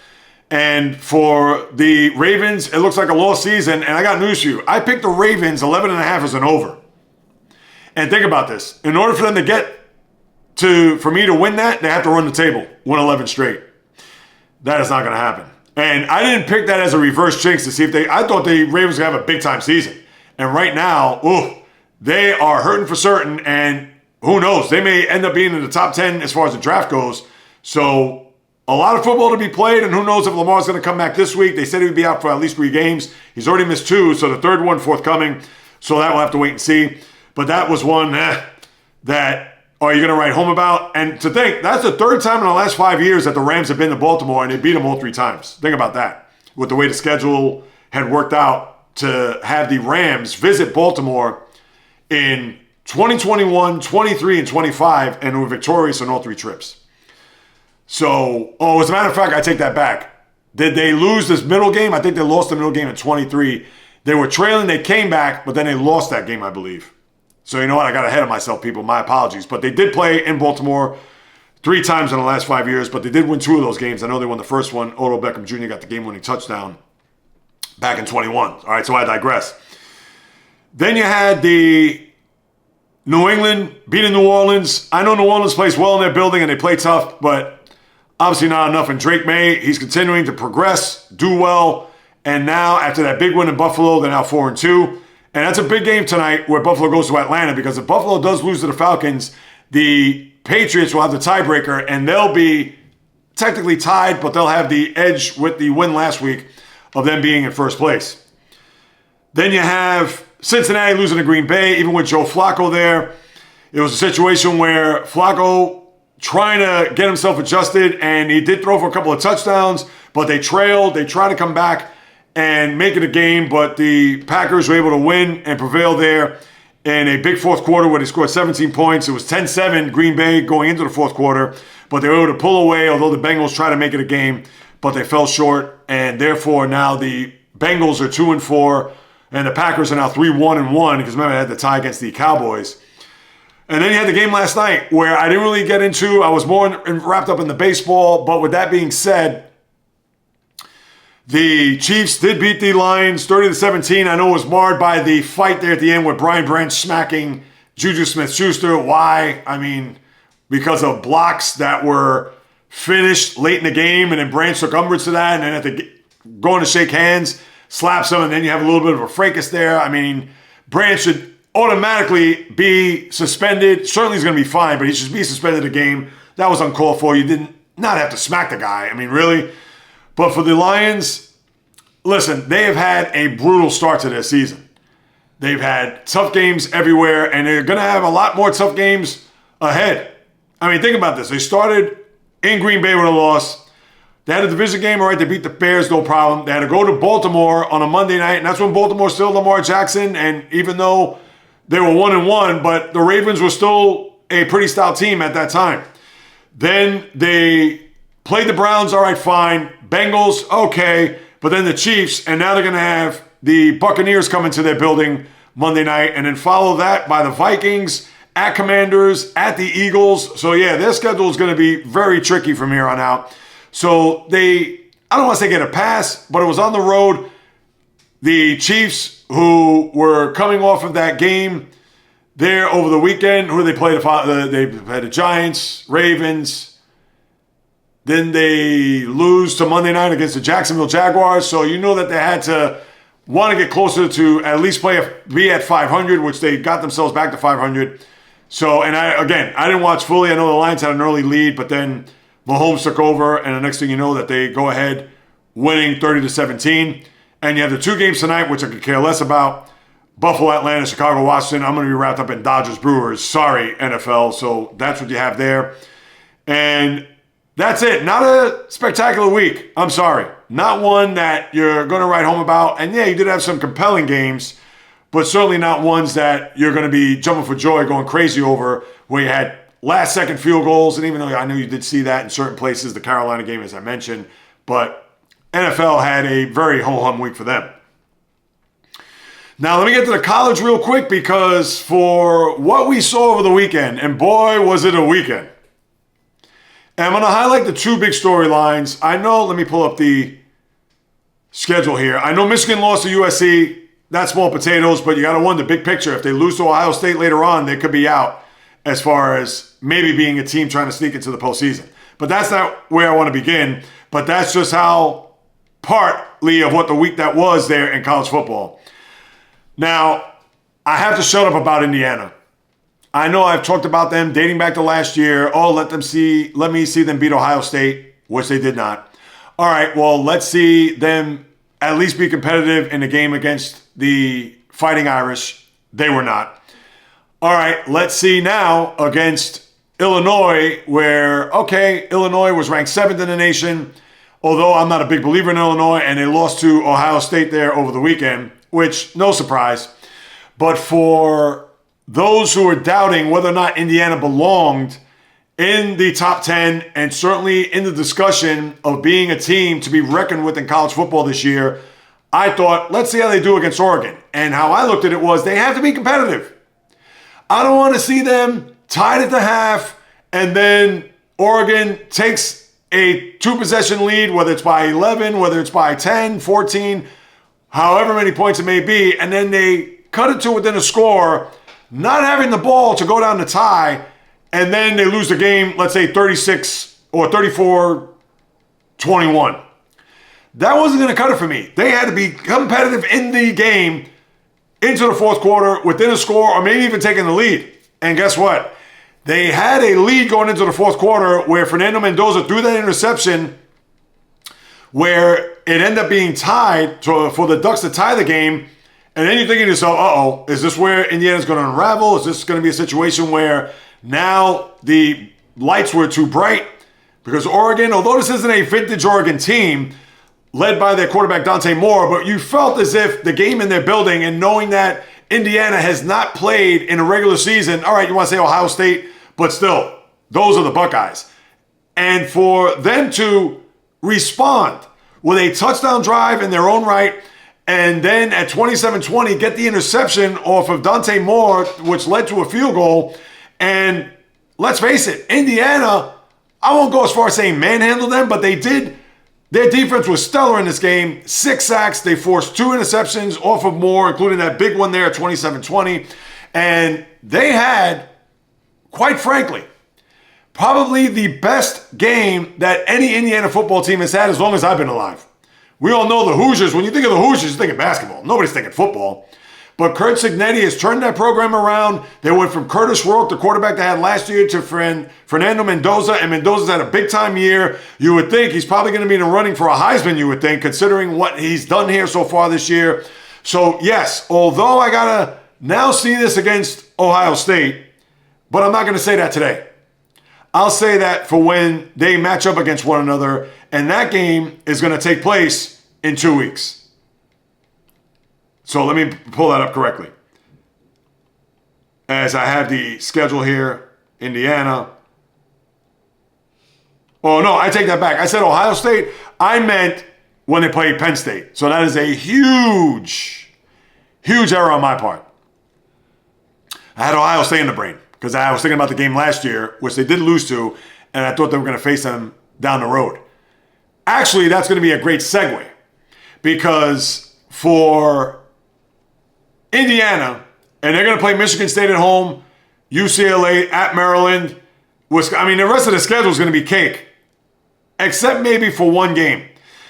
And for the Ravens, it looks like a lost season. And I got news for you. I picked the Ravens 11.5 as an over. And think about this. In order for them to get for me to win that, they have to run the table, win 11 straight. That is not going to happen. And I didn't pick that as a reverse jinx to see if I thought the Ravens would have a big-time season. And right now, they are hurting for certain, and who knows? They may end up being in the top 10 as far as the draft goes. So a lot of football to be played, and who knows if Lamar's going to come back this week. They said he would be out for at least 3 games. He's already missed 2, so the third one forthcoming. So that we'll have to wait and see. But that was one that are you going to write home about? And to think, that's the third time in the last 5 years that the Rams have been to Baltimore, and they beat them all 3 times. Think about that. With the way the schedule had worked out to have the Rams visit Baltimore in 2021, 23, and 25, and were victorious on all 3 trips. So, as a matter of fact, I take that back. Did they lose this middle game? I think they lost the middle game in 23. They were trailing, they came back, but then they lost that game, I believe. So you know what? I got ahead of myself, people. My apologies. But they did play in Baltimore 3 times in the last 5 years, but they did win 2 of those games. I know they won the first one. Odell Beckham Jr. got the game-winning touchdown back in 21. All right, so I digress. Then you had the New England beating New Orleans. I know New Orleans plays well in their building and they play tough, but obviously not enough. And Drake May, he's continuing to progress, do well. And now, after that big win in Buffalo, they're now 4-2. And that's a big game tonight where Buffalo goes to Atlanta, because if Buffalo does lose to the Falcons, the Patriots will have the tiebreaker and they'll be technically tied, but they'll have the edge with the win last week of them being in first place. Then you have Cincinnati losing to Green Bay, even with Joe Flacco there. It was a situation where Flacco trying to get himself adjusted, and he did throw for a couple of touchdowns, but they trailed. They tried to come back and make it a game, but the Packers were able to win and prevail there in a big fourth quarter where they scored 17 points. It was 10-7 Green Bay going into the fourth quarter, but they were able to pull away, although the Bengals tried to make it a game, but they fell short, and therefore now the Bengals are 2-4, and the Packers are now 3-1-1, because remember, they had the tie against the Cowboys. And then you had the game last night where I didn't really get into. I was more wrapped up in the baseball. But with that being said, the Chiefs did beat the Lions 30-17. I know it was marred by the fight there at the end with Brian Branch smacking Juju Smith-Schuster. Why? I mean, because of blocks that were finished late in the game, and then Branch took umbrage to that, and then at the going to shake hands, slaps him, and then you have a little bit of a fracas there. I mean, Branch should automatically be suspended. Certainly he's going to be fine, but he should be suspended a game. That was uncalled for. You did not have to smack the guy. I mean, really. But for the Lions, listen, they have had a brutal start to their season. They've had tough games everywhere, and they're going to have a lot more tough games ahead. I mean, think about this. They started in Green Bay with a loss. They had a division game, all right, they beat the Bears, no problem. They had to go to Baltimore on a Monday night, and that's when Baltimore still Lamar Jackson, and even though they were 1-1, but the Ravens were still a pretty stout team at that time. Then they played the Browns, all right, fine. Bengals, okay. But then the Chiefs, and now they're going to have the Buccaneers come into their building Monday night, and then follow that by the Vikings, at Commanders, at the Eagles. So, yeah, their schedule is going to be very tricky from here on out. So I don't want to say get a pass, but it was on the road. The Chiefs, who were coming off of that game there over the weekend, who they played? They had the Giants, Ravens. Then they lose to Monday night against the Jacksonville Jaguars. So you know that they had to want to get closer to at least be at 500, which they got themselves back to 500. So, and I didn't watch fully. I know the Lions had an early lead, but then Mahomes took over, and the next thing you know that they go ahead winning 30-17. And you have the two games tonight, which I could care less about. Buffalo, Atlanta, Chicago, Washington. I'm going to be wrapped up in Dodgers-Brewers. Sorry, NFL. So that's what you have there. And that's it. Not a spectacular week. I'm sorry. Not one that you're going to write home about. And yeah, you did have some compelling games, but certainly not ones that you're going to be jumping for joy, going crazy over, where you had last-second field goals. And even though I know you did see that in certain places, the Carolina game, as I mentioned, but NFL had a very ho-hum week for them. Now, let me get to the college real quick, because for what we saw over the weekend, and boy, was it a weekend. And I'm going to highlight the two big storylines. I know, let me pull up the schedule here. I know Michigan lost to USC. That's small potatoes, but you got to wonder, big picture. If they lose to Ohio State later on, they could be out as far as maybe being a team trying to sneak into the postseason. But that's not where I want to begin. But that's just how partly of what the week that was there in college football. Now, I have to shut up about Indiana. I know I've talked about them dating back to last year. Oh, let me see them beat Ohio State, which they did not. All right, well, let's see them at least be competitive in the game against the Fighting Irish. They were not. All right, let's see now against Illinois, where, okay, Illinois was ranked 7th in the nation, although I'm not a big believer in Illinois, and they lost to Ohio State there over the weekend, which, no surprise. But for those who are doubting whether or not Indiana belonged in the top 10 and certainly in the discussion of being a team to be reckoned with in college football this year, I thought, let's see how they do against Oregon. And how I looked at it was they have to be competitive. I don't want to see them tied at the half and then Oregon takes a 2-possession lead, whether it's by 11, whether it's by 10, 14, however many points it may be, and then they cut it to within a score, not having the ball to go down the tie, and then they lose the game, let's say 36 or 34-21. That wasn't going to cut it for me. They had to be competitive in the game into the fourth quarter, within a score, or maybe even taking the lead. And guess what? They had a lead going into the fourth quarter where Fernando Mendoza threw that interception where it ended up being tied for the Ducks to tie the game. And then you're thinking to yourself, uh-oh, is this where Indiana's going to unravel? Is this going to be a situation where now the lights were too bright? Because Oregon, although this isn't a vintage Oregon team, led by their quarterback Dante Moore, but you felt as if the game in their building and knowing that Indiana has not played in a regular season, all right, you want to say Ohio State, but still, those are the Buckeyes. And for them to respond with a touchdown drive in their own right, and then at 27-20, get the interception off of Dante Moore, which led to a field goal. And let's face it, Indiana, I won't go as far as saying manhandled them, but they did. Their defense was stellar in this game. 6 sacks. They forced 2 interceptions off of Moore, including that big one there at 27-20. And they had, quite frankly, probably the best game that any Indiana football team has had as long as I've been alive. We all know the Hoosiers. When you think of the Hoosiers, you think of basketball. Nobody's thinking football. But Curt Cignetti has turned that program around. They went from Curtis Rourke, the quarterback they had last year, to Fernando Mendoza, and Mendoza's had a big-time year. You would think he's probably going to be in the running for a Heisman, you would think, considering what he's done here so far this year. So, yes, although I got to now see this against Ohio State, but I'm not going to say that today. I'll say that for when they match up against one another, and that game is going to take place in 2 weeks. So let me pull that up correctly. As I have the schedule here, Indiana. Oh, no, I take that back. I said Ohio State. I meant when they play Penn State. So that is a huge, huge error on my part. I had Ohio State in the brain because I was thinking about the game last year, which they did lose to, and I thought they were going to face them down the road. Actually, that's going to be a great segue because for Indiana, and they're going to play Michigan State at home, UCLA at Maryland. The rest of the schedule is going to be cake, except maybe for one game.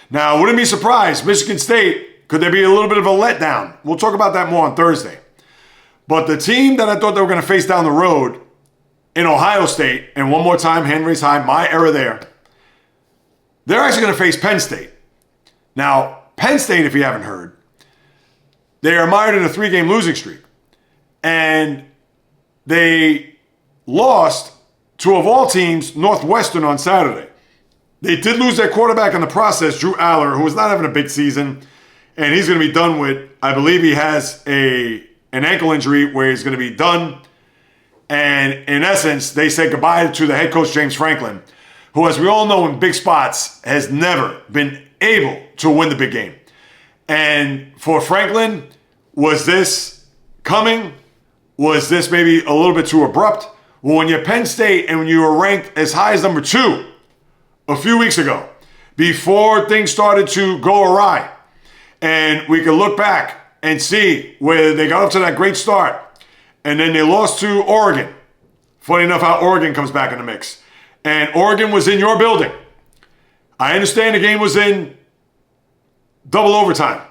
Now, I wouldn't be surprised. Michigan State, could there be a little bit of a letdown? We'll talk about that more on Thursday. But the team that I thought they were going to face down the road in Ohio State, and one more time, hand raised high, my error there, they're actually going to face Penn State. Now, Penn State, if you haven't heard, they are mired in a 3-game losing streak. And they lost to, of all teams, Northwestern on Saturday. They did lose their quarterback in the process, Drew Aller, who was not having a big season. And he's going to be done with, I believe he has an ankle injury where he's going to be done. And in essence, they said goodbye to the head coach, James Franklin, who, as we all know in big spots, has never been able to win the big game. And for Franklin, was this coming? Was this maybe a little bit too abrupt? Well, when you're Penn State and when you were ranked as high as number 2 a few weeks ago, before things started to go awry, and we could look back and see where they got up to that great start, and then they lost to Oregon. Funny enough how Oregon comes back in the mix. And Oregon was in your building. I understand the game was in double overtime.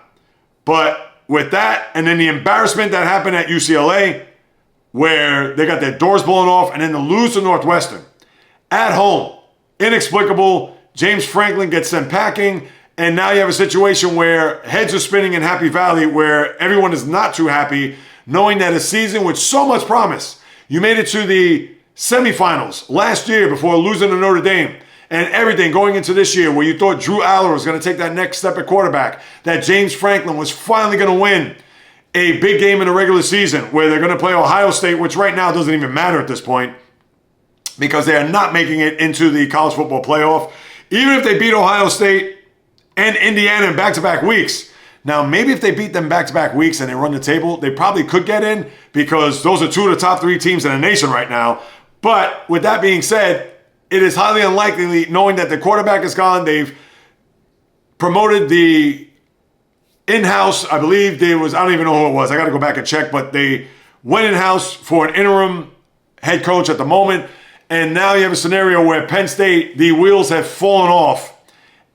But with that, and then the embarrassment that happened at UCLA, where they got their doors blown off, and then the lose to Northwestern at home, inexplicable. James Franklin gets sent packing, and now you have a situation where heads are spinning in Happy Valley, where everyone is not too happy, knowing that a season with so much promise. You made it to the semifinals last year before losing to Notre Dame. And everything going into this year where you thought Drew Aller was going to take that next step at quarterback, that James Franklin was finally going to win a big game in the regular season where they're going to play Ohio State, which right now doesn't even matter at this point because they are not making it into the college football playoff. Even if they beat Ohio State and Indiana in back-to-back weeks. Now, maybe if they beat them back-to-back weeks and they run the table, they probably could get in because those are 2 of the top 3 teams in the nation right now. But with that being said, it is highly unlikely, knowing that the quarterback is gone. They've promoted the in-house, I believe there was, I don't even know who it was. I got to go back and check, but they went in-house for an interim head coach at the moment. And now you have a scenario where Penn State, the wheels have fallen off.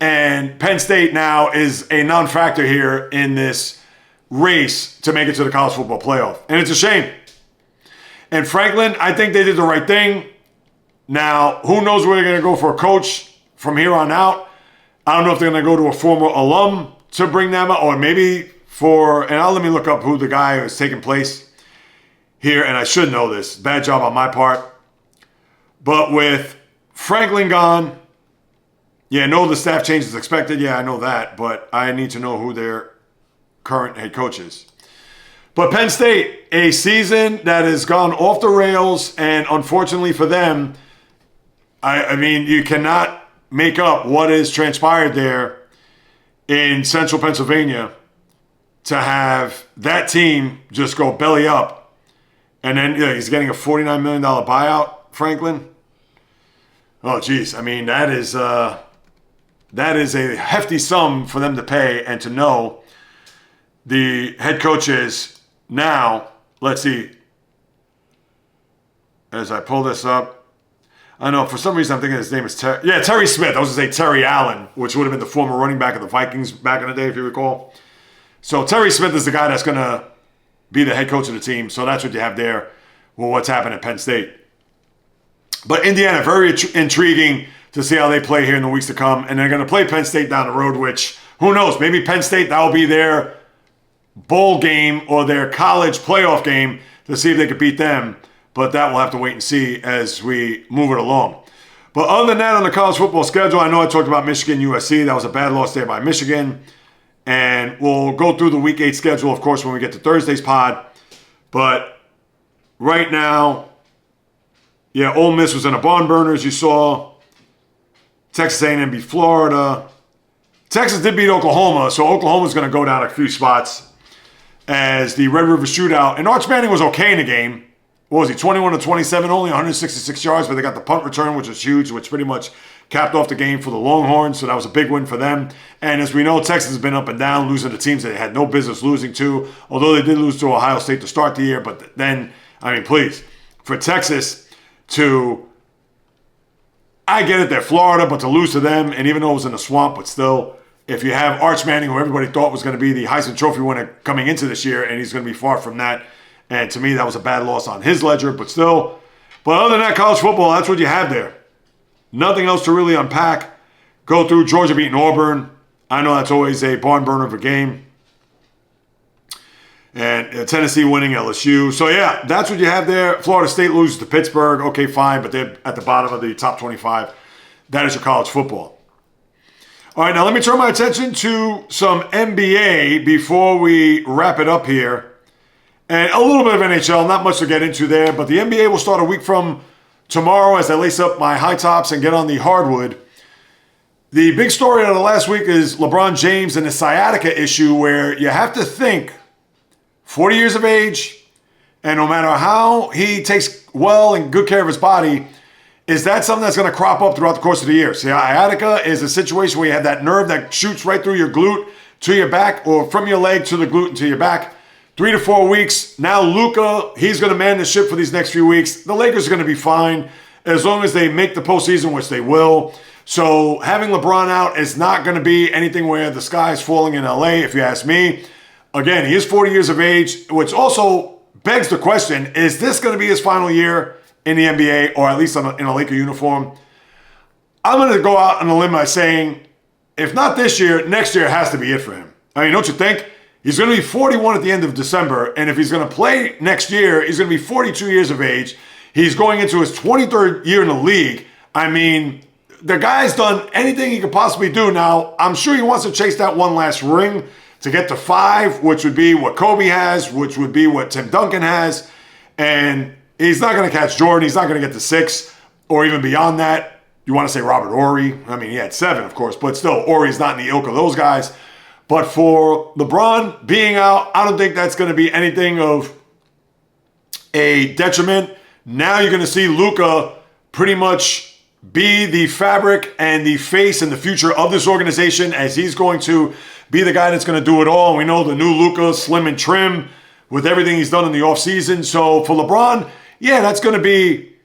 And Penn State now is a non-factor here in this race to make it to the college football playoff. And it's a shame. And Franklin, I think they did the right thing. Now, who knows where they're going to go for a coach from here on out. I don't know if they're going to go to a former alum to bring them up, or maybe let me look up who the guy is taking place here, and I should know this. Bad job on my part. But with Franklin gone, the staff change is expected. Yeah, I know that, but I need to know who their current head coach is. But Penn State, a season that has gone off the rails, and unfortunately for them, I mean, you cannot make up what is transpired there in central Pennsylvania to have that team just go belly up. And then he's getting a $49 million buyout, Franklin. Oh, geez. I mean, that is a hefty sum for them to pay, and to know the head coaches now, let's see, as I pull this up, I know, for some reason I'm thinking his name is Terry Smith. I was going to say Terry Allen, which would have been the former running back of the Vikings back in the day, if you recall. So Terry Smith is the guy that's going to be the head coach of the team. So that's what you have there with what's happened at Penn State. But Indiana, very intriguing to see how they play here in the weeks to come. And they're going to play Penn State down the road, which, who knows, maybe Penn State, that will be their bowl game or their college playoff game to see if they could beat them. But that we'll have to wait and see as we move it along. But other than that, on the college football schedule, I know I talked about Michigan, USC. That was a bad loss there by Michigan. And we'll go through the Week 8 schedule, of course, when we get to Thursday's pod. But right now, Ole Miss was in a barn burner, as you saw. Texas A&M beat Florida. Texas did beat Oklahoma, so Oklahoma's going to go down a few spots as the Red River Shootout. And Arch Manning was okay in the game. What was he, 21-27, only 166 yards, but they got the punt return, which was huge, which pretty much capped off the game for the Longhorns, so that was a big win for them. And as we know, Texas has been up and down, losing to teams that they had no business losing to, although they did lose to Ohio State to start the year. But then, I mean, please, for Texas to, I get it, they're Florida, but to lose to them, and even though it was in the swamp, but still, if you have Arch Manning, who everybody thought was going to be the Heisman Trophy winner coming into this year, and he's going to be far from that. And to me, that was a bad loss on his ledger, but still. But other than that, college football, that's what you have there. Nothing else to really unpack. Go through Georgia beating Auburn. I know that's always a barn burner of a game. And Tennessee winning LSU. So, yeah, that's what you have there. Florida State loses to Pittsburgh. Okay, fine, but they're at the bottom of the top 25. That is your college football. All right, now let me turn my attention to some NBA before we wrap it up here. And a little bit of NHL, not much to get into there, but the NBA will start a week from tomorrow as I lace up my high tops and get on the hardwood. The big story of the last week is LeBron James and the sciatica issue, where you have to think 40 years of age, and no matter how he takes well and good care of his body, is that something that's going to crop up throughout the course of the year? Sciatica is a situation where you have that nerve that shoots right through your glute to your back, or from your leg to the glute and to your back. 3 to 4 weeks. Now Luka, he's going to man the ship for these next few weeks. The Lakers are going to be fine as long as they make the postseason, which they will. So having LeBron out is not going to be anything where the sky is falling in LA, if you ask me. Again, he is 40 years of age, which also begs the question, is this going to be his final year in the NBA, or at least in a Laker uniform? I'm going to go out on a limb by saying, if not this year, next year has to be it for him. I mean, don't you think? He's going to be 41 at the end of December, and if he's going to play next year, he's going to be 42 years of age. He's going into his 23rd year in the league. I mean, the guy's done anything he could possibly do. Now, I'm sure he wants to chase that one last ring to get to 5, which would be what Kobe has, which would be what Tim Duncan has, and he's not going to catch Jordan. He's not going to get to 6 or even beyond that. You want to say Robert Horry? I mean, he had 7, of course, but still, Horry's not in the ilk of those guys. But for LeBron being out, I don't think that's going to be anything of a detriment. Now you're going to see Luka pretty much be the fabric and the face and the future of this organization, as he's going to be the guy that's going to do it all. We know the new Luka, slim and trim, with everything he's done in the offseason. So for LeBron, yeah, that's going to be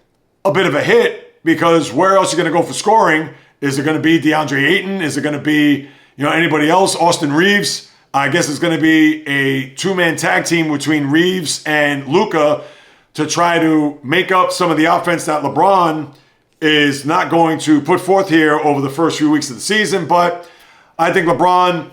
a bit of a hit because where else are you going to go for scoring? Is it going to be DeAndre Ayton? Is it going to be anybody else? Austin Reeves? I guess it's going to be a two-man tag team between Reeves and Luka to try to make up some of the offense that LeBron is not going to put forth here over the first few weeks of the season. But I think LeBron,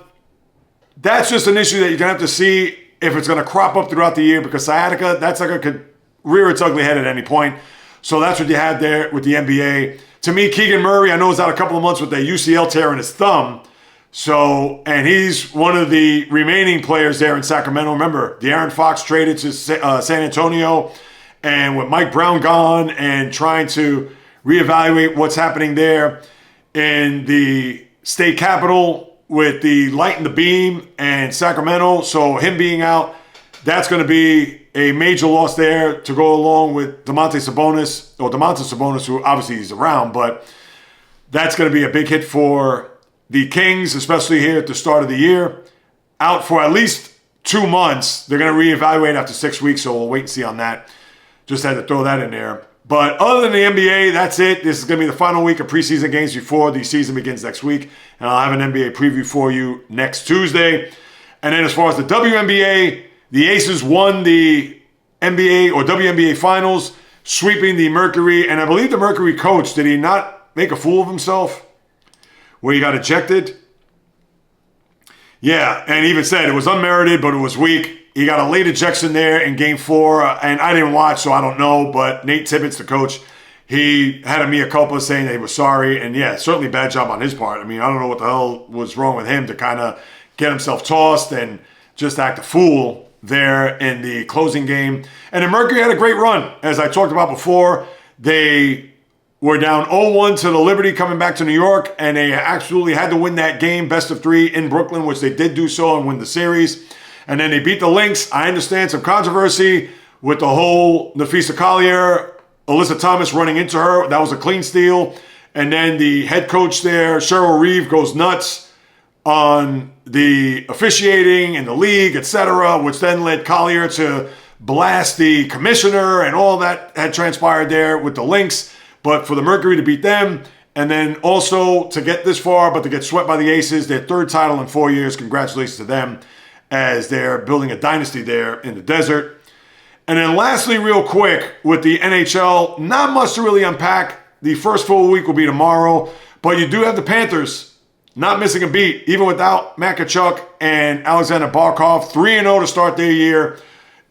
that's just an issue that you're going to have to see if it's going to crop up throughout the year because sciatica, that's like it could rear its ugly head at any point. So that's what you had there with the NBA. To me, Keegan Murray, I know he's out a couple of months with that UCL tear in his thumb. So, and he's one of the remaining players there in Sacramento. Remember, De'Aaron Fox traded to San Antonio, and with Mike Brown gone and trying to reevaluate what's happening there in the state capital with the light and the beam and Sacramento. So him being out, that's going to be a major loss there to go along with Domantas Sabonis, who obviously he's around, but that's going to be a big hit for the Kings, especially here at the start of the year. Out for at least 2 months. They're going to reevaluate after 6 weeks, so we'll wait and see on that. Just had to throw that in there. But other than the NBA, that's it. This is going to be the final week of preseason games before the season begins next week. And I'll have an NBA preview for you next Tuesday. And then as far as the WNBA, the Aces won the NBA or WNBA Finals, sweeping the Mercury. And I believe the Mercury coach, did he not make a fool of himself where he got ejected? Yeah, and he even said it was unmerited, but it was weak. He got a late ejection there in Game 4, and I didn't watch, so I don't know. But Nate Tibbetts, the coach, he had a mea culpa saying that he was sorry. And yeah, certainly bad job on his part. I mean, I don't know what the hell was wrong with him to kind of get himself tossed and just act a fool there in the closing game. And the Mercury had a great run. As I talked about before, they were down 0-1 to the Liberty coming back to New York, and they absolutely had to win that game, best of 3 in Brooklyn, which they did do so and win the series. And then they beat the Lynx. I understand some controversy with the whole Nafisa Collier, Alyssa Thomas running into her. That was a clean steal. And then the head coach there, Cheryl Reeve, goes nuts on the officiating in the league, etc., which then led Collier to blast the commissioner, and all that had transpired there with the Lynx. But for the Mercury to beat them, and then also to get this far, but to get swept by the Aces, their 3rd title in 4 years, congratulations to them, as they're building a dynasty there in the desert. And then lastly, real quick, with the NHL, not much to really unpack. The first full week will be tomorrow, but you do have the Panthers not missing a beat, even without Matt Tkachuk and Alexander Barkov, 3-0 to start their year.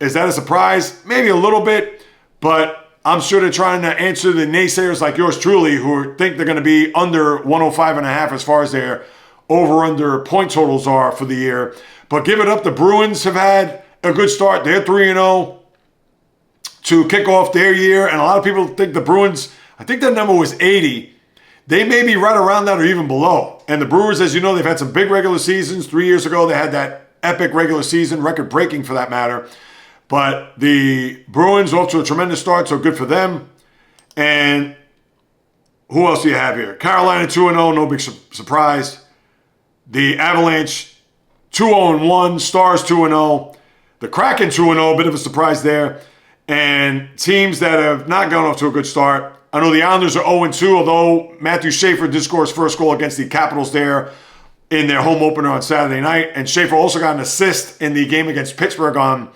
Is that a surprise? Maybe a little bit, but I'm sure they're trying to answer the naysayers like yours truly who think they're going to be under 105.5 as far as their over-under point totals are for the year. But give it up. The Bruins have had a good start. They're 3-0 to kick off their year. And a lot of people think the Bruins, I think that number was 80. They may be right around that or even below. And the Brewers, as you know, they've had some big regular seasons. 3 years ago, they had that epic regular season, record-breaking for that matter. But the Bruins off to a tremendous start, so good for them. And who else do you have here? Carolina 2-0, no big surprise. The Avalanche 2-0-1, Stars 2-0. The Kraken 2-0, a bit of a surprise there. And teams that have not gone off to a good start. I know the Islanders are 0-2, although Matthew Schaefer did score his first goal against the Capitals there in their home opener on Saturday night. And Schaefer also got an assist in the game against Pittsburgh on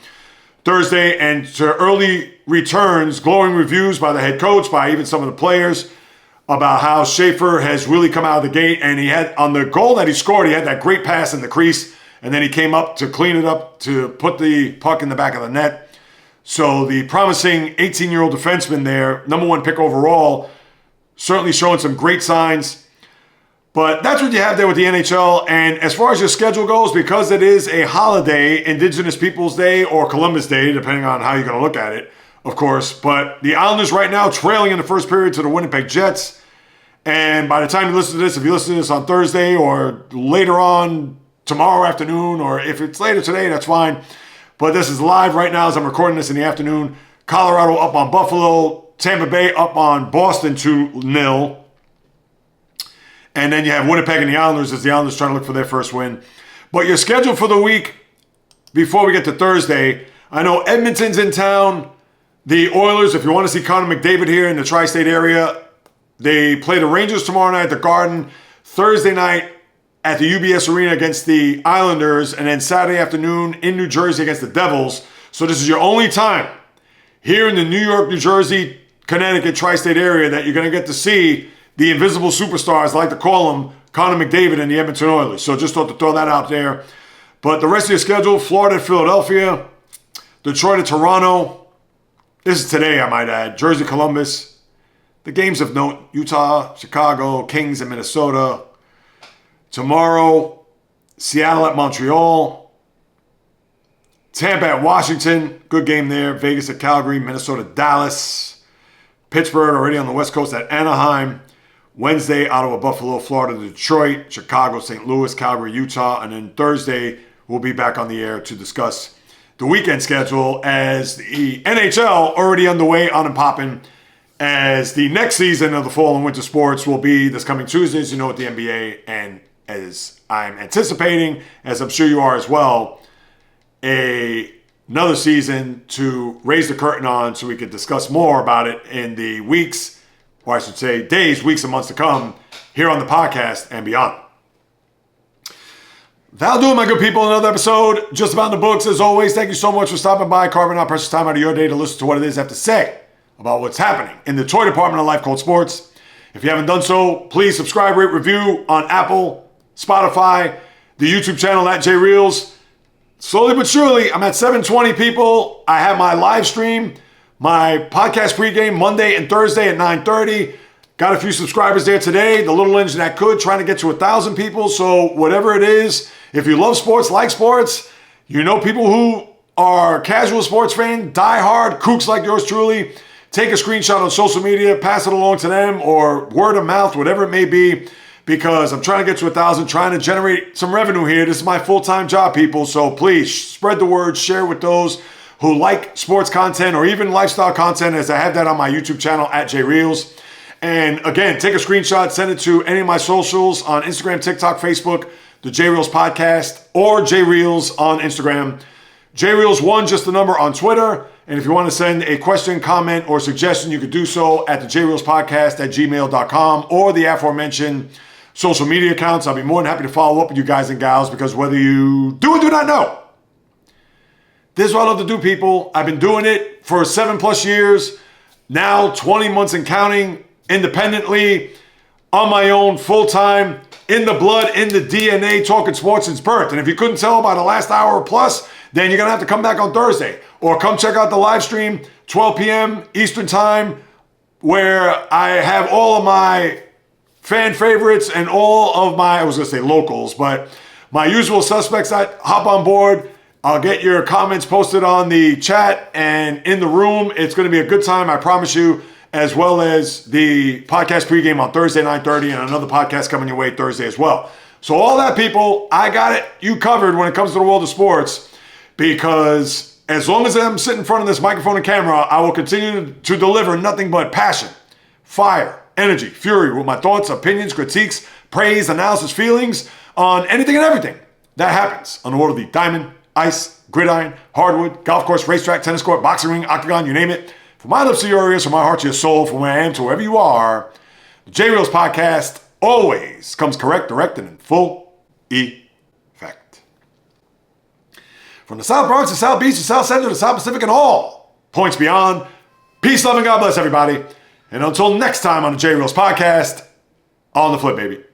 Thursday. And to early returns, glowing reviews by the head coach, by even some of the players, about how Schaefer has really come out of the gate. And he had, on the goal that he scored, he had that great pass in the crease. And then he came up to clean it up, to put the puck in the back of the net. So the promising 18-year-old defenseman there, number 1 pick overall, certainly showing some great signs. But that's what you have there with the NHL. And as far as your schedule goes, because it is a holiday, Indigenous Peoples Day or Columbus Day, depending on how you're going to look at it, of course. But the Islanders right now trailing in the first period to the Winnipeg Jets. And by the time you listen to this, if you listen to this on Thursday or later on tomorrow afternoon, or if it's later today, that's fine. But this is live right now as I'm recording this in the afternoon. Colorado up on Buffalo. Tampa Bay up on Boston 2-0. And then you have Winnipeg and the Islanders as the Islanders trying to look for their first win. But your schedule for the week, before we get to Thursday, I know Edmonton's in town. The Oilers, if you want to see Connor McDavid here in the tri-state area, they play the Rangers tomorrow night at the Garden, Thursday night at the UBS Arena against the Islanders, and then Saturday afternoon in New Jersey against the Devils. So this is your only time here in the New York, New Jersey, Connecticut tri-state area that you're going to get to see the invisible superstars, I like to call them, Connor McDavid and the Edmonton Oilers. So just thought to throw that out there. But the rest of your schedule, Florida at Philadelphia, Detroit at Toronto. This is today, I might add. Jersey, Columbus. The games of note, Utah, Chicago, Kings and Minnesota. Tomorrow, Seattle at Montreal. Tampa at Washington. Good game there. Vegas at Calgary. Minnesota, Dallas. Pittsburgh already on the West Coast at Anaheim. Wednesday, Ottawa, Buffalo, Florida, Detroit. Chicago, St. Louis, Calgary, Utah. And then Thursday, we'll be back on the air to discuss the weekend schedule as the NHL already underway, on and popping, as the next season of the fall and winter sports will be this coming Tuesday, as you know, with the NBA, and as I'm anticipating, as I'm sure you are as well, another season to raise the curtain on so we can discuss more about it in the weeks, or I should say days, weeks, and months to come here on the podcast and beyond. That'll do it, my good people. Another episode just about the books. As always, thank you so much for stopping by, carving out precious time out of your day to listen to what it is I have to say about what's happening in the toy department of life called sports. If you haven't done so, please subscribe, rate, review on Apple, Spotify, the YouTube channel at JAYREELZ. Slowly but surely, I'm at 720 people. I have my live stream, my podcast pregame Monday and Thursday at 9:30. Got a few subscribers there today. The little engine that could, trying to get to 1,000 people. So whatever it is, if you love sports, like sports, you know people who are casual sports fans, die-hard kooks like yours truly, take a screenshot on social media, pass it along to them, or word of mouth, whatever it may be, because I'm trying to get to 1,000, trying to generate some revenue here. This is my full-time job, people. So please spread the word, share with those who like sports content or even lifestyle content, as I have that on my YouTube channel at JAYREELZ. And again, take a screenshot, send it to any of my socials on Instagram, TikTok, Facebook, the JAYREELZ Podcast, or JAYREELZ on Instagram. JAYREELZ1, just the number on Twitter. And if you want to send a question, comment, or suggestion, you could do so at the JAYREELZ Podcast at gmail.com or the aforementioned social media accounts. I'll be more than happy to follow up with you guys and gals, because whether you do or do not know, this is what I love to do, people. I've been doing it for 7+ years, now 20 months and counting, independently, on my own, full-time, in the blood, in the DNA, talking sports since birth. And if you couldn't tell by the last hour plus, then you're going to have to come back on Thursday. Or come check out the live stream, 12 p.m. Eastern Time, where I have all of my fan favorites and all of my, I was going to say locals, but my usual suspects that hop on board. I'll get your comments posted on the chat and in the room. It's going to be a good time, I promise you, as well as the podcast pregame on Thursday, 9:30, and another podcast coming your way Thursday as well. So all that, people, I got it, you covered when it comes to the world of sports, because as long as I'm sitting in front of this microphone and camera, I will continue to deliver nothing but passion, fire, energy, fury, with my thoughts, opinions, critiques, praise, analysis, feelings on anything and everything that happens on the world of the diamond, ice, gridiron, hardwood, golf course, racetrack, tennis court, boxing ring, octagon, you name it. From my lips to your ears, from my heart to your soul, from where I am to wherever you are, the JAYREELZ Podcast always comes correct, direct, and in full effect. From the South Bronx to South Beach to South Central to South Pacific and all points beyond, peace, love, and God bless everybody. And until next time on the JAYREELZ Podcast, on the flip, baby.